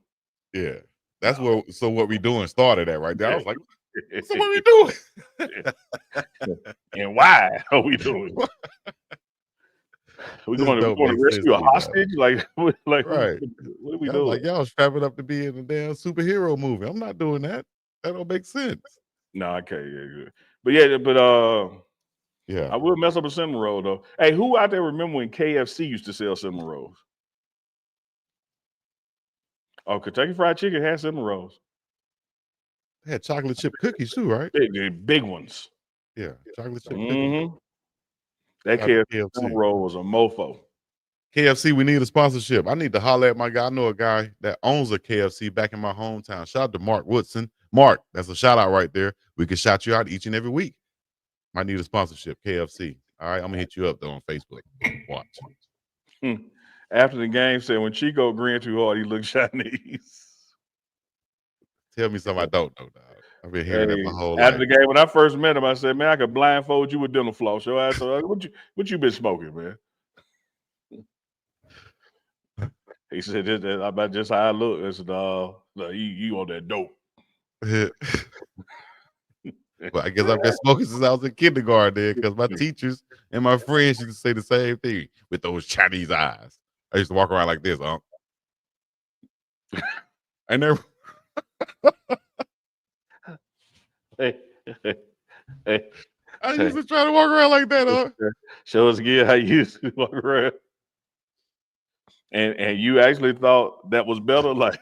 Yeah. That's what we doing started at right there. I was like, so what are we doing? And why are we doing it? We going to rescue a hostage? Like right. what are we Y'all doing? like y'all strapping up to be in a damn superhero movie. I'm not doing that. That don't make sense. No, I can't. Yeah. I will mess up a cinnamon roll though. Hey, who out there remember when KFC used to sell cinnamon rolls? Oh, Kentucky Fried Chicken had cinnamon rolls. They had chocolate chip cookies too, right? Big ones. Yeah, chocolate chip cookies. That KFC roll was a mofo. KFC, we need a sponsorship. I need to holler at my guy. I know a guy that owns a KFC back in my hometown. Shout out to Mark Woodson. Mark, that's a shout out right there. We can shout you out each and every week. Might need a sponsorship, KFC. All right, I'm gonna hit you up though on Facebook. Watch. After the game, said when Chico grinned too hard, he looked Chinese. Tell me something I don't know, dog. I've been hearing that my Hey, whole after life. the game, when I first met him, I said, "Man, I could blindfold you with dental floss." Your ass, what you been smoking, man? He said, "This about just how I look." I said, "No, you on that dope." Well, I guess I've been smoking since I was in kindergarten because my teachers and my friends used to say the same thing with those Chinese eyes. I used to walk around like this, Unc. I never. Hey, hey, I hey. used to try to walk around like that, Unc. Show us again how you used to walk around. And you actually thought that was better, like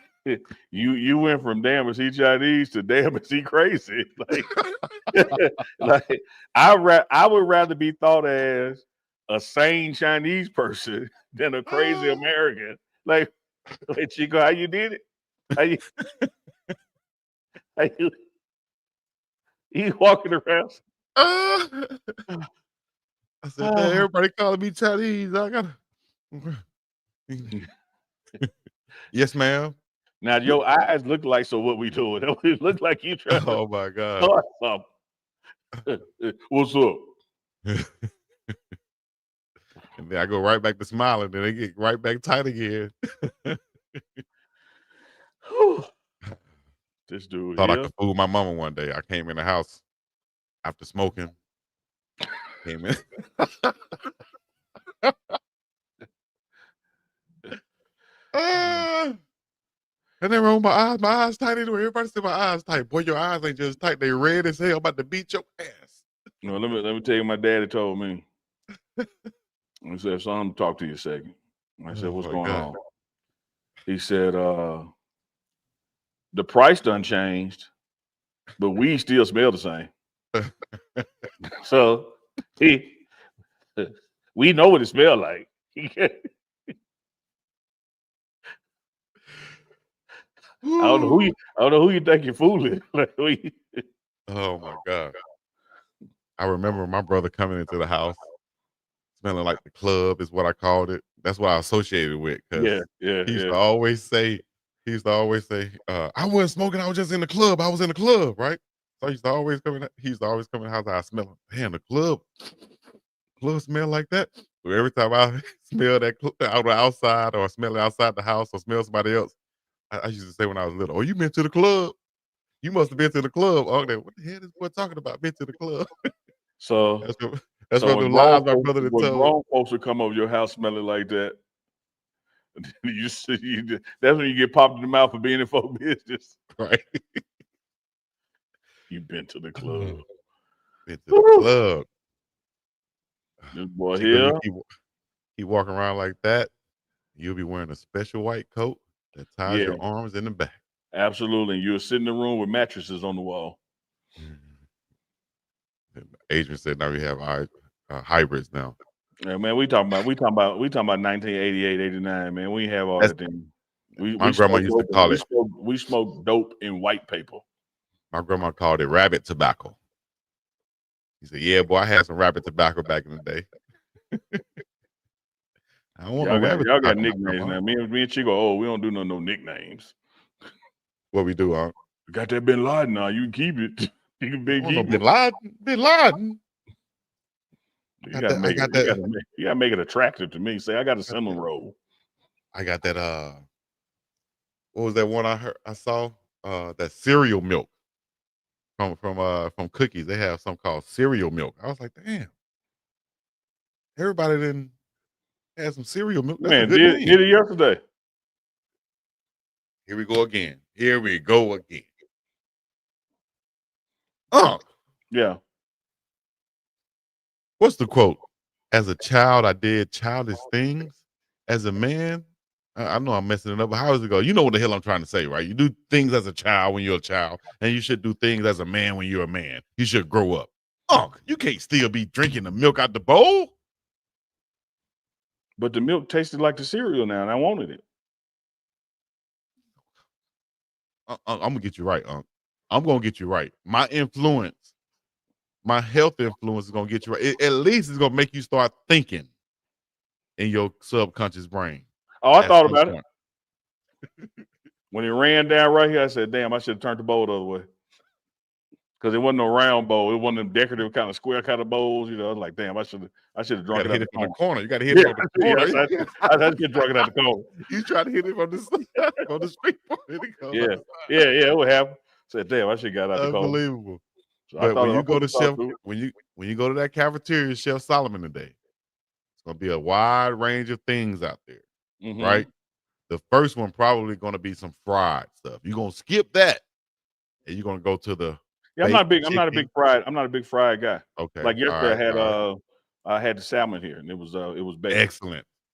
you went from damn is he Chinese to damn is he crazy, like like I would rather be thought as a sane Chinese person than a crazy American. Like Chico, how you did it? How you walking around? I said, "Damn, everybody calling me Chinese. I gotta." Yes, ma'am. Now your eyes look like so. What we doing? It look like you trying to Oh my god. start something. What's up? And then I go right back to smiling, then they get right back tight again. This dude Thought I here. could fool my mama one day. I came in the house after smoking. Came in. And then roll my eyes tight anyway. Everybody said my eyes tight. Boy, your eyes ain't just tight. They red as hell. I'm about to beat your ass. No, let me tell you. My daddy told me. He said, "Son, I'm talk to you a second." I said, Oh "What's my going god. on?" He said, "The price done changed, but we still smell the same." So we know what it smelled like. I don't know who you think you're fooling. Oh my god. I remember my brother coming into the house smelling like the club is what I called it. That's what I associated with Yeah, because yeah, he used yeah. to always say, I wasn't smoking, I was just in the club. I was in the club, right? So he used to always come in the house, I smell him. Damn, the club smell like that. So every time I smell that out the outside or smell it outside the house or smell somebody else, I used to say when I was little, "Oh, you been to the club? You must have been to the club." Oh, what the hell is boy talking about? Been to the club? So That's from, that's so from the lies my brother had when told. grown folks would come over your house smelling like that, that's when you get popped in the mouth for being in folk business. Right. You've been to the club. Been to the Woo! club. This boy Chico, here. you keep walking around like that, you'll be wearing a special white coat that ties Yeah, your arms in the back. absolutely. You'll sit in the room with mattresses on the wall. Adrian said now we have hybrids now. Yeah, man, we talking about 1988, 89, man. We have all That's that thing. We my we grandma smoke used to dope. call it. We smoke dope in white paper. My grandma called it rabbit tobacco. He said, "Yeah, boy, I had some rabbit tobacco back in the day." I don't want no rabbit Y'all got tobacco, my nicknames grandma. now. Me and Chico, oh, we don't do no nicknames. What we do, huh? We got that Bin Laden now. You can keep it. You can I be don't know keep Bin it. Laden. Bin Laden. You gotta I make it. got that. You gotta make it attractive to me. Say I got a cinnamon roll. I got that. What was that one I saw? That cereal milk from Cookies. They have something called cereal milk. I was like, damn, everybody didn't have some cereal milk. That's a Man, good did name. it yesterday. Here we go again. Here we go again. Oh, Yeah. what's the quote? As a child, I did childish things. As a man, I know I'm messing it up, but how does it go? You know what the hell I'm trying to say, right? You do things as a child when you're a child, and you should do things as a man when you're a man. You should grow up. You can't still be drinking the milk out the bowl. But the milk tasted like the cereal now, and I wanted it. I'm gonna get you right, Unc. I'm gonna get you right. My health influence is gonna get you right. At least it's gonna make you start thinking in your subconscious brain Oh, I at thought some about it. point. When it ran down right here, I said, "Damn, I should have turned the bowl the other way." Because it wasn't a round bowl. It wasn't them decorative kind of square kind of bowls. You know, I was like, damn, I should have drunk it out hit the it from the corner. corner. You got to hit it from the corner. I should drunk it out the corner. You try to hit it from the street. Yeah, it would happen. Said, damn, I should have got out the corner. Unbelievable. So but when you go to Chef, when you go to that cafeteria, Chef Solomon today, it's gonna be a wide range of things out there, right? The first one probably gonna be some fried stuff. You're gonna skip that, and you're gonna go to the. Yeah, I'm not a big fried guy. Okay. Like yesterday, I had the salmon here, and it was baked.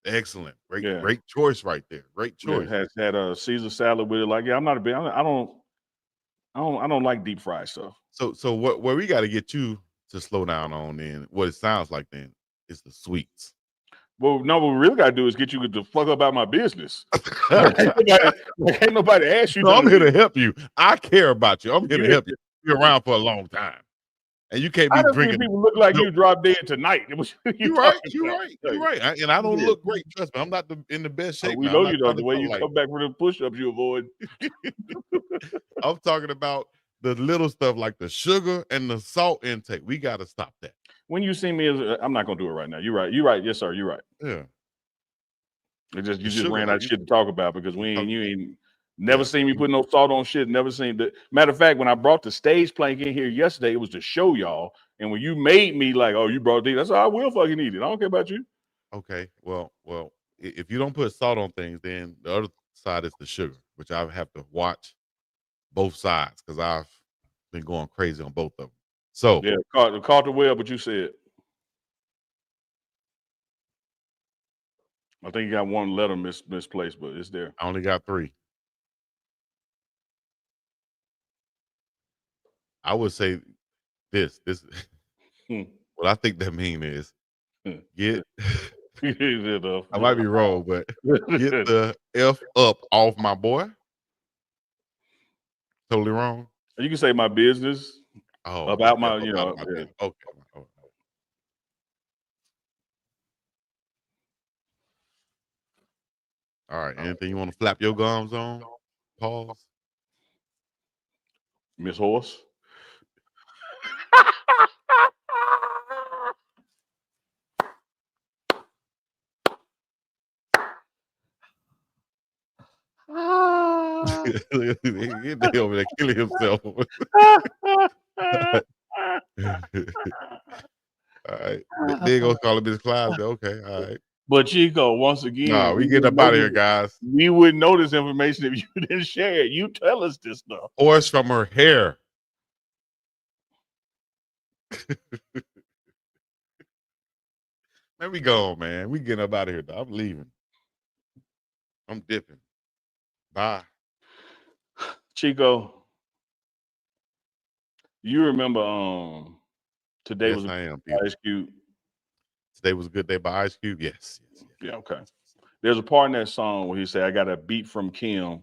Excellent. Great choice right there. Great choice. Yeah, had a Caesar salad with it. Like, yeah, I'm not a big. I don't like deep fried stuff. So where we got to get you to slow down on then, what it sounds like then, is the sweets. Well, no, what we really got to do is get you to fuck up about my business. Ain't nobody asked you. No, I'm here to help you. I care about you. I'm here to help you. You're around for a long time, and you can't be drinking. People look like you drop dead tonight. You're right. And I don't look great. Trust me, I'm not in the best shape. We know you don't. The way you come back with the push-ups, you avoid. I'm talking about the little stuff like the sugar and the salt intake. We got to stop that. When you see me, I'm not gonna do it right now. You're right. Yes, sir. You're right. Yeah. You just ran out of shit to talk about because you ain't never seen me put no salt on shit. Never seen the matter of fact, when I brought the stage plank in here yesterday, it was to show y'all. And when you made me like, oh, you brought these, that's all I will fucking eat it. I don't care about you. Okay. Well, if you don't put salt on things, then the other side is the sugar, which I have to watch both sides because I've been going crazy on both of them. So yeah, caught the well, but you said. I think you got one letter misplaced, but it's there. I only got 3. I would say this. What I think that mean is get. I might be wrong, but get the F up off my boy. Totally wrong. You can say my business. About my, Okay. All right. Anything you want to flap your gums on? Pause. Miss Horse. They over there killing himself. All right. They gonna call him Miss Clyde. Okay, all right. But Chico, once again, no, we getting up out of here, guys. We wouldn't know this information if you didn't share it. You tell us this stuff. Horse from her hair. Let me go, man. We getting up out of here. I'm leaving. I'm dipping. Bye. Chico, you remember today was Ice Cube. Today was a good day by Ice Cube. Yes. Yeah, okay. There's a part in that song where he said, I got a beat from Kim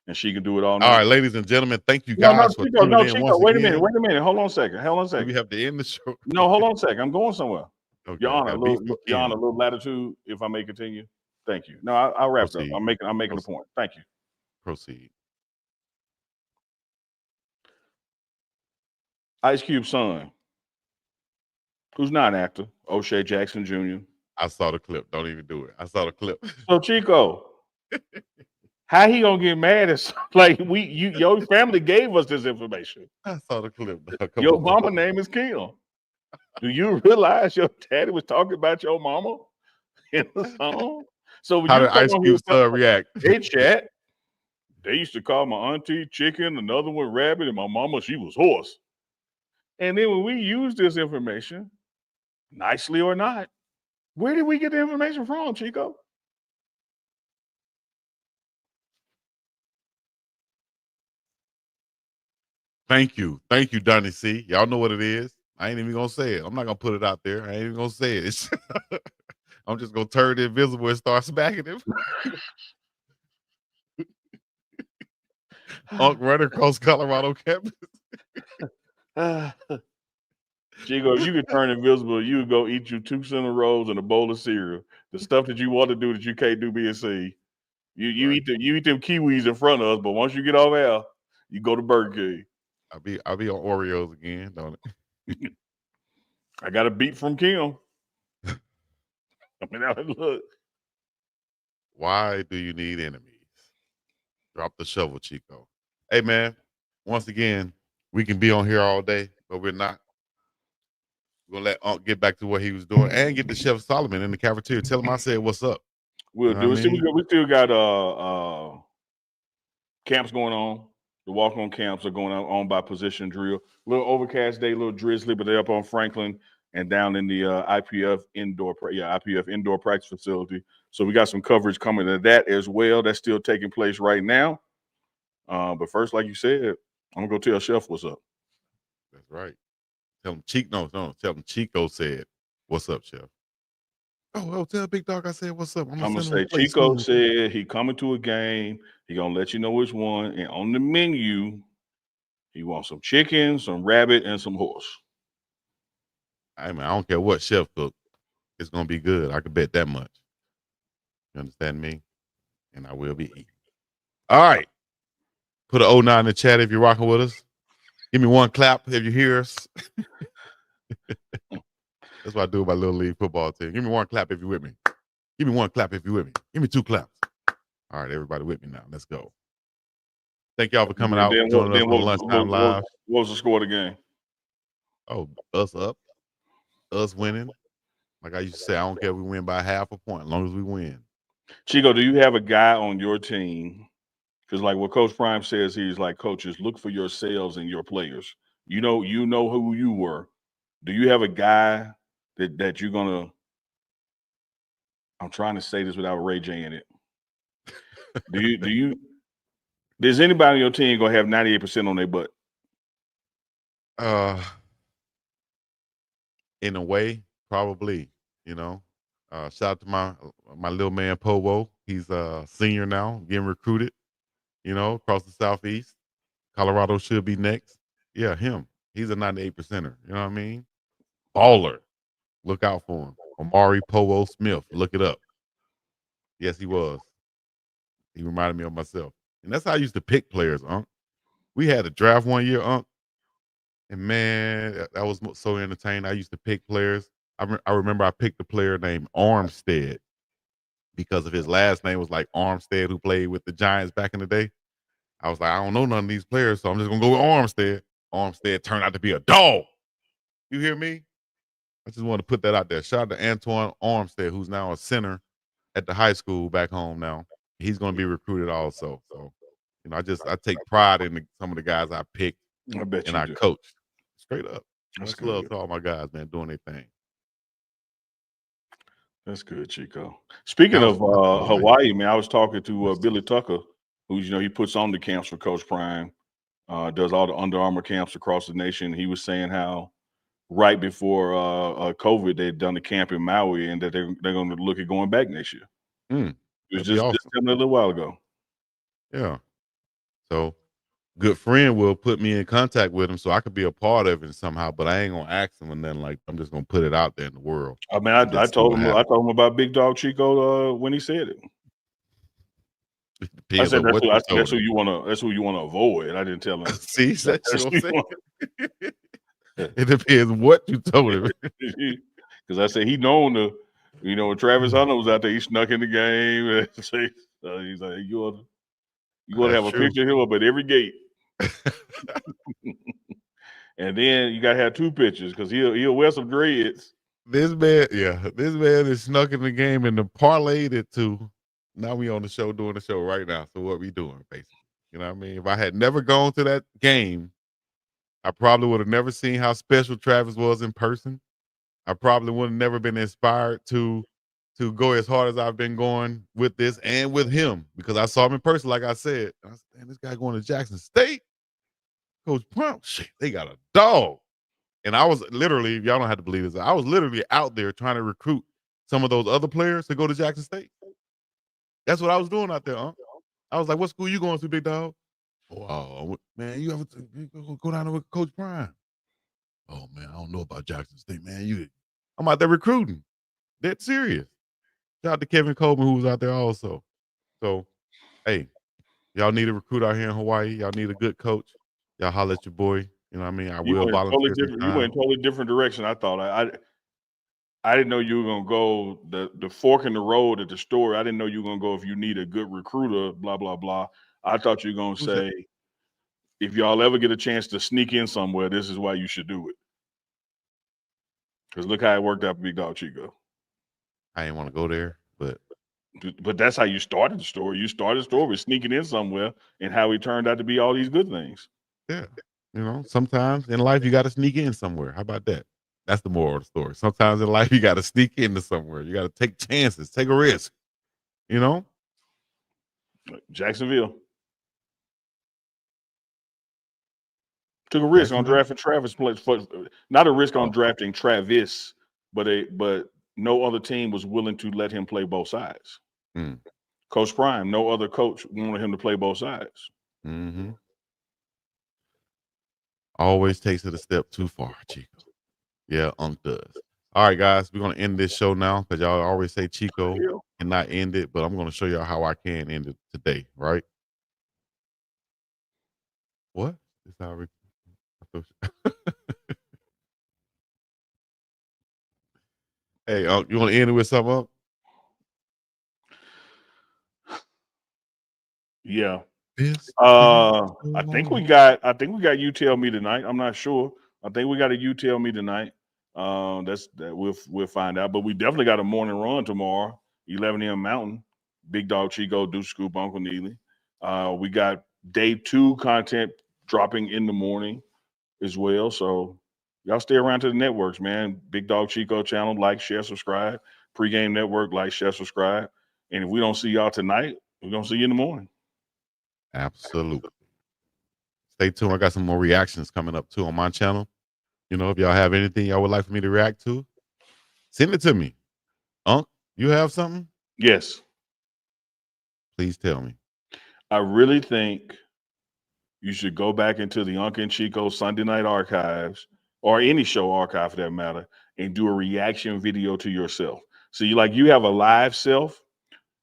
and she can do it all night. All right, ladies and gentlemen, thank you guys for tuning in Chico, wait a minute. Hold on a second. We have to end the show. No, hold on a second. I'm going somewhere. Okay, Your Honor, a little latitude, if I may continue. Thank you. No, I'll wrap it up. I'm making a point. Thank you. Proceed. Ice Cube's son, who's not an actor, O'Shea Jackson Jr. I saw the clip. Don't even do it. I saw the clip. So Chico, how he gonna get mad at like your family gave us this information? I saw the clip. Your mama name is Kim. Do you realize your daddy was talking about your mama in the song? So when how did Ice Cube's son react? Hey, chat. They used to call my auntie Chicken, another one Rabbit, and my mama, she was Horse. And then when we use this information, nicely or not, where did we get the information from, Chico? Thank you, Donnie C. Y'all know what it is. I ain't even gonna say it. I'm not gonna put it out there. I ain't even gonna say it. I'm just gonna turn the invisible and start smacking him. Unc running across Colorado campus. Chico, if you could turn invisible, you would go eat you 2 cinnamon rolls and a bowl of cereal. The stuff that you want to do that you can't do being seen. You eat them kiwis in front of us, but once you get off air, you go to Burger King. I'll be on Oreos again, don't it? I got a beat from Kim. I mean, look. Why do you need enemies? Drop the shovel, Chico. Hey man, once again, we can be on here all day, but we're not. We're gonna let Unc get back to what he was doing and get the Chef Solomon in the cafeteria. Tell him I said what's up. We'll You know do what it. I mean? We still got camps going on. The walk-on camps are going on by position drill. Little overcast day, little drizzly, but they're up on Franklin and down in the IPF indoor practice facility. So we got some coverage coming to that as well. That's still taking place right now. But first, like you said, I'm gonna go tell Chef what's up. That's right. Tell him tell him Chico said, "What's up, Chef?" Oh, tell Big Dog I said, "What's up?" I'm I'm gonna gonna send him a say plate Chico soon. said he coming to a game. He gonna let you know which one. And on the menu, he wants some chicken, some rabbit, and some horse. I mean, I don't care what Chef cook. It's gonna be good. I can bet that much. You understand me? And I will be eating. All right. Put an 09 in the chat if you're rocking with us. Give me one clap if you hear us. That's what I do with my little league football team. Give me one clap if you're with me. Give me one clap if you're with me. Give me two claps. All right, everybody with me now. Let's go. Thank y'all for coming out, joining us on the Lunchtime Live. What was the score of the game? Oh, us up. Us winning. Like I used to say, I don't care if we win by half a point, as long as we win. Chico, do you have a guy on your team? Because like what Coach Prime says, he's like, coaches, look for yourselves and your players. You know who you were. Do you have a guy that you're gonna? I'm trying to say this without Ray J in it. Do you? Does anybody on your team gonna have 98% on their butt? In a way, probably. You know, shout out to my little man Powo. He's a senior now, getting recruited. You know, across the southeast. Colorado should be next. Yeah, him. He's a 98 percenter. You know what I mean? Baller. Look out for him. Amari Powo Smith. Look it up. Yes, he was. He reminded me of myself. And that's how I used to pick players, Unc. We had a draft one year, Unc. And man, that was so entertaining. I used to pick players. I remember I picked a player named Armstead because of his last name was like Armstead, who played with the Giants back in the day. I was like, I don't know none of these players, so I'm just gonna go with Armstead. Armstead turned out to be a dog. You hear me? I just want to put that out there. Shout out to Antoine Armstead, who's now a center at the high school back home now. He's going to be recruited also. So, you know, I take pride in some of the guys I picked I bet and you I do. coached. Straight up. That's Much good. love to all my guys, man, doing their thing. That's good, Chico. Speaking of Hawaii, man, I was talking to Billy Tucker, who's he puts on the camps for Coach Prime, does all the Under Armour camps across the nation. He was saying how right before COVID, they'd done the camp in Maui, and that they're going to look at going back next year. It was just awesome. a little while ago. Yeah. So, good friend will put me in contact with him so I could be a part of it somehow. But I ain't gonna ask him and then like I'm just gonna put it out there in the world. I mean, I told him about Big Dog Chico when he said it. I said that's who you want to avoid. I didn't tell him. See, that's what I'm saying. It depends what you told him. Because I said he known to, when Travis Hunter was out there, he snuck in the game. He's like, you want to have a picture of him up at every gate. And then you gotta have two pictures because he'll wear some dreads. This man is snuck in the game and parlayed it to. Now we on the show doing the show right now. So what we doing, basically? You know what I mean? If I had never gone to that game, I probably would have never seen how special Travis was in person. I probably would have never been inspired to go as hard as I've been going with this and with him because I saw him in person, like I said. I said, man, this guy going to Jackson State. Coach Prime, shit, they got a dog. And I was literally, y'all don't have to believe this, I was literally out there trying to recruit some of those other players to go to Jackson State. That's what I was doing out there, huh? I was like, what school you going to, big dog? Oh, man, you ever go down there with Coach Prime? Oh, man, I don't know about Jackson State, man. I'm out there recruiting. Dead serious. Shout out to Kevin Coleman, who was out there also. So Hey, y'all need a recruit out here in Hawaii. Y'all need a good coach. Y'all holler at your boy. You know what I mean? I You will went totally volunteer some different. You went time. totally different direction. I thought. I didn't know you were gonna go the fork in the road at the story. I didn't know you were gonna go if you need a good recruiter. Blah blah blah. I thought you were gonna Who's that? say if y'all ever get a chance to sneak in somewhere, this is why you should do it. Because look how it worked out for Big Dog Chico. I didn't want to go there, but But that's how you started the story. You started the story with sneaking in somewhere and how he turned out to be all these good things. yeah, sometimes in life you got to sneak in somewhere. How about that? That's the moral of the story. Sometimes in life you got to sneak into somewhere. You got to take chances, take a risk. You know, Jacksonville took a risk on Jacksonville. drafting Travis. Not a risk on Oh, drafting Travis, but no other team was willing to let him play both sides. mm, Coach Prime, no other coach wanted him to play both sides. mm-hmm. Always takes it a step too far, Chico. Yeah, does. All right, guys, we're gonna end this show now because y'all always say Chico cannot end it, but I'm gonna show y'all how I can end it today. Right? What? This how we. Hey, you want to end it with something? Up? Yeah. This been so I think we long. got You Tell Me tonight. I'm not sure. I think we got a You Tell Me tonight. We'll find out. But we definitely got a morning run tomorrow, 11 a.m. Mountain. Big Dog Chico, Deuce Scoop, Uncle Neely. We got day 2 content dropping in the morning as well. So y'all stay around to the networks, man. Big Dog Chico channel, like, share, subscribe. Pregame Network, like, share, subscribe. And if we don't see y'all tonight, we're gonna see you in the morning. Absolutely. Stay tuned. I got some more reactions coming up too on my channel. If y'all have anything y'all would like for me to react to, send it to me. Unc, you have something? Yes. Please tell me. I really think you should go back into the UNK and CHICO Sunday night archives or any show archive for that matter and do a reaction video to yourself. So you have a live self,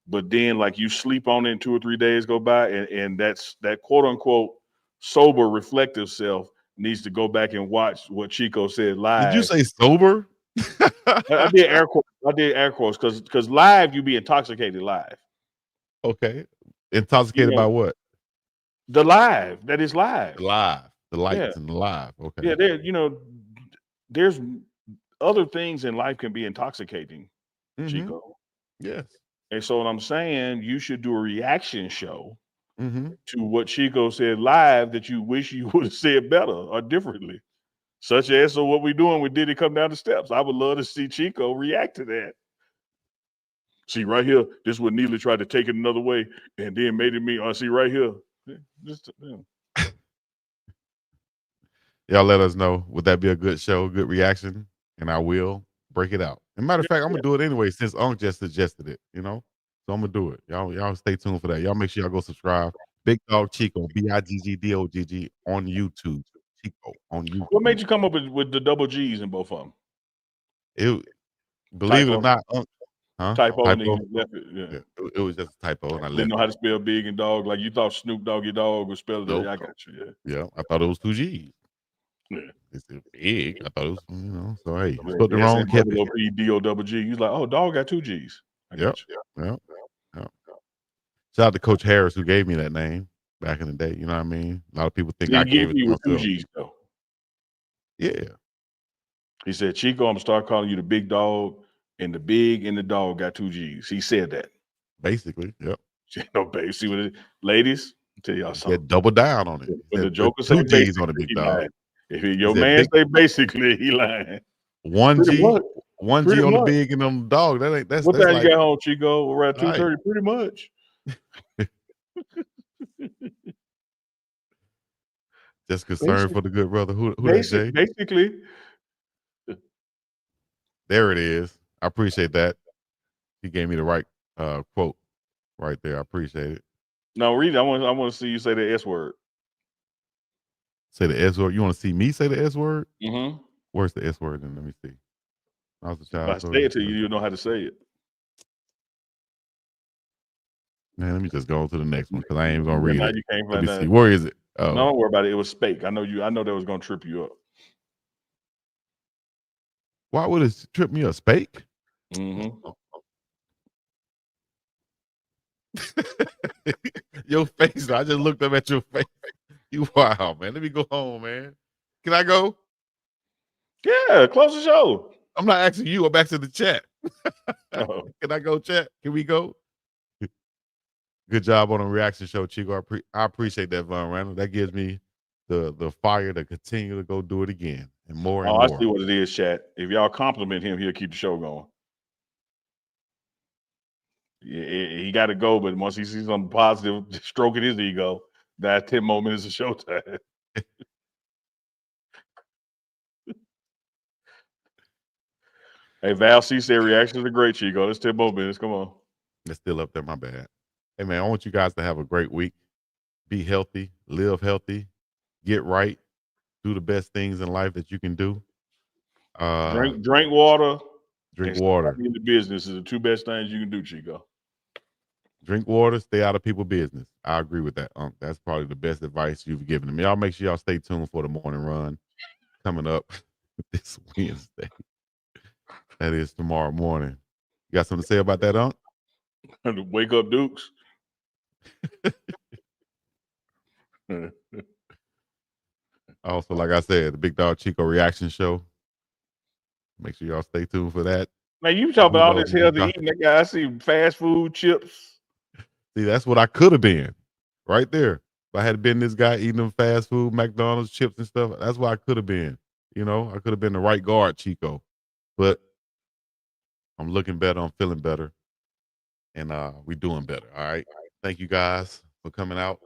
but then like you sleep on it and 2 or 3 days go by and that quote unquote sober reflective self needs to go back and watch what Chico said Did you live. say sober? I did air quotes. I did air quotes because live you be intoxicated live. Okay. You Intoxicated by know, what? the live that is live. The live. The Yeah. lights and the live. Yeah, Okay. there's other things in life can be intoxicating, Mm-hmm. Chico. Yes. And so what I'm saying, you should do a reaction show Mm-hmm. to what Chico said live that you wish you would have said better or differently. Such as, so what we doing with Did He Come Down the Steps? I would love to see Chico react to that. See right here, this is what Neely tried to take it another way and then made it me. See right here. Y'all let us know. Would that be a good show, good reaction? And I will break it out. As a matter of fact, I'm gonna do it anyway since Unc just suggested it, So I'm gonna do it. Y'all stay tuned for that. Y'all make sure y'all go subscribe. Big Dog Chico, BIGGDOGG on YouTube. Chico on What YouTube. made you come up with the double G's in both of them? It believe it or Typo. not, Unc, huh? Typo and then Typo. you left it. Yeah. Yeah, it was just a typo and I Didn't left know how it. to spell big and dog. Like you thought Snoop Doggy Dog would spell it. Nope. I got you. Yeah. Yeah, I thought it was two G's. Yeah. It's big. I thought it was, so hey, I you mean, spelled it S N wrong, kept it. double O P D O double G. He's like, oh, dog got 2 G's. I Yep. got you. Yep. Yep. Shout out to Coach Harris who gave me that name back in the day. You know what I mean? A lot of people think He I gave gave it you to with 2 myself. G's though. Yeah, He said, Chico, I'm gonna start calling you the big dog, and the big and the dog got 2 G's. He said that. basically. Yep. No, babe. See what it ladies, I'll tell y'all He something. said double down on it. He When the said put Joker say two G's on basically, it, big he dog. lying. If He your said man big say basically, he lying. one Pretty G, much. one G Pretty on the much. big and on the dog. That ain't What that's time you like got home, Chico? Around all right. 2:30. Pretty much. Just concerned Basic, for the good brother. Who that Jay? basically. There it is. I appreciate that. He gave me the right quote right there. I appreciate it. No, read it. I want to see you say the S word. Say the S word. You want to see me say the S word? Mm-hmm. Where's the S word? Then let me see. I was a If child. I say it to you, you'll know how to say it. Man, let me just go on to the next one because I ain't even gonna read Now it. you can't Let find me that. see. Where is it? No, Oh, don't worry about it. It was fake. I know that was gonna trip you up. why would it trip me up? Spake? Mm-hmm. Your face. I just looked up at your face. You wow, man. Let me go home, man. Can I go? Yeah, close the show. I'm not asking you. I'm asking the chat. Oh. Can I go, chat? Can we go? Good job on the reaction show, Chico. I appreciate that, Von Randall. That gives me the fire to continue to go do it again and more and Oh, I more. see what it is, chat. If y'all compliment him, he'll keep the show going. Yeah, he got to go, but once he sees something positive, stroking his ego, that's 10 more minutes of showtime. Hey, Val C said reactions are great, Chico. That's 10 more minutes. Come on. It's still up there. My bad. Hey, man, I want you guys to have a great week. Be healthy, live healthy, get right, do the best things in life that you can do. Drink water. Drink And water. stay in the business is the two best things you can do, Chico. Drink water, stay out of people's business. I agree with that. That's probably the best advice you've given them. Y'all make sure y'all stay tuned for the morning run coming up this Wednesday. That is tomorrow morning. You got something to say about that, Unc? Wake up, Dukes. Also, like I said, the Big Dog Chico reaction show. Make sure y'all stay tuned for that. Man, you talk Who about all knows this what we healthy got? eating. That guy, I see fast food, chips. See, that's what I could have been right there. If I had been this guy eating them fast food, McDonald's chips and stuff, that's what I could have been. You know, I could have been the right guard, Chico. But I'm looking better. I'm feeling better. And we doing better. All right. Thank you guys for coming out.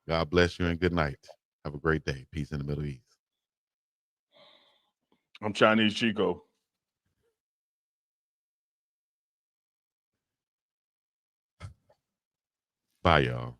God bless you and good night. Have a great day. Peace in the Middle East. I'm Chinese Chico. Bye, y'all.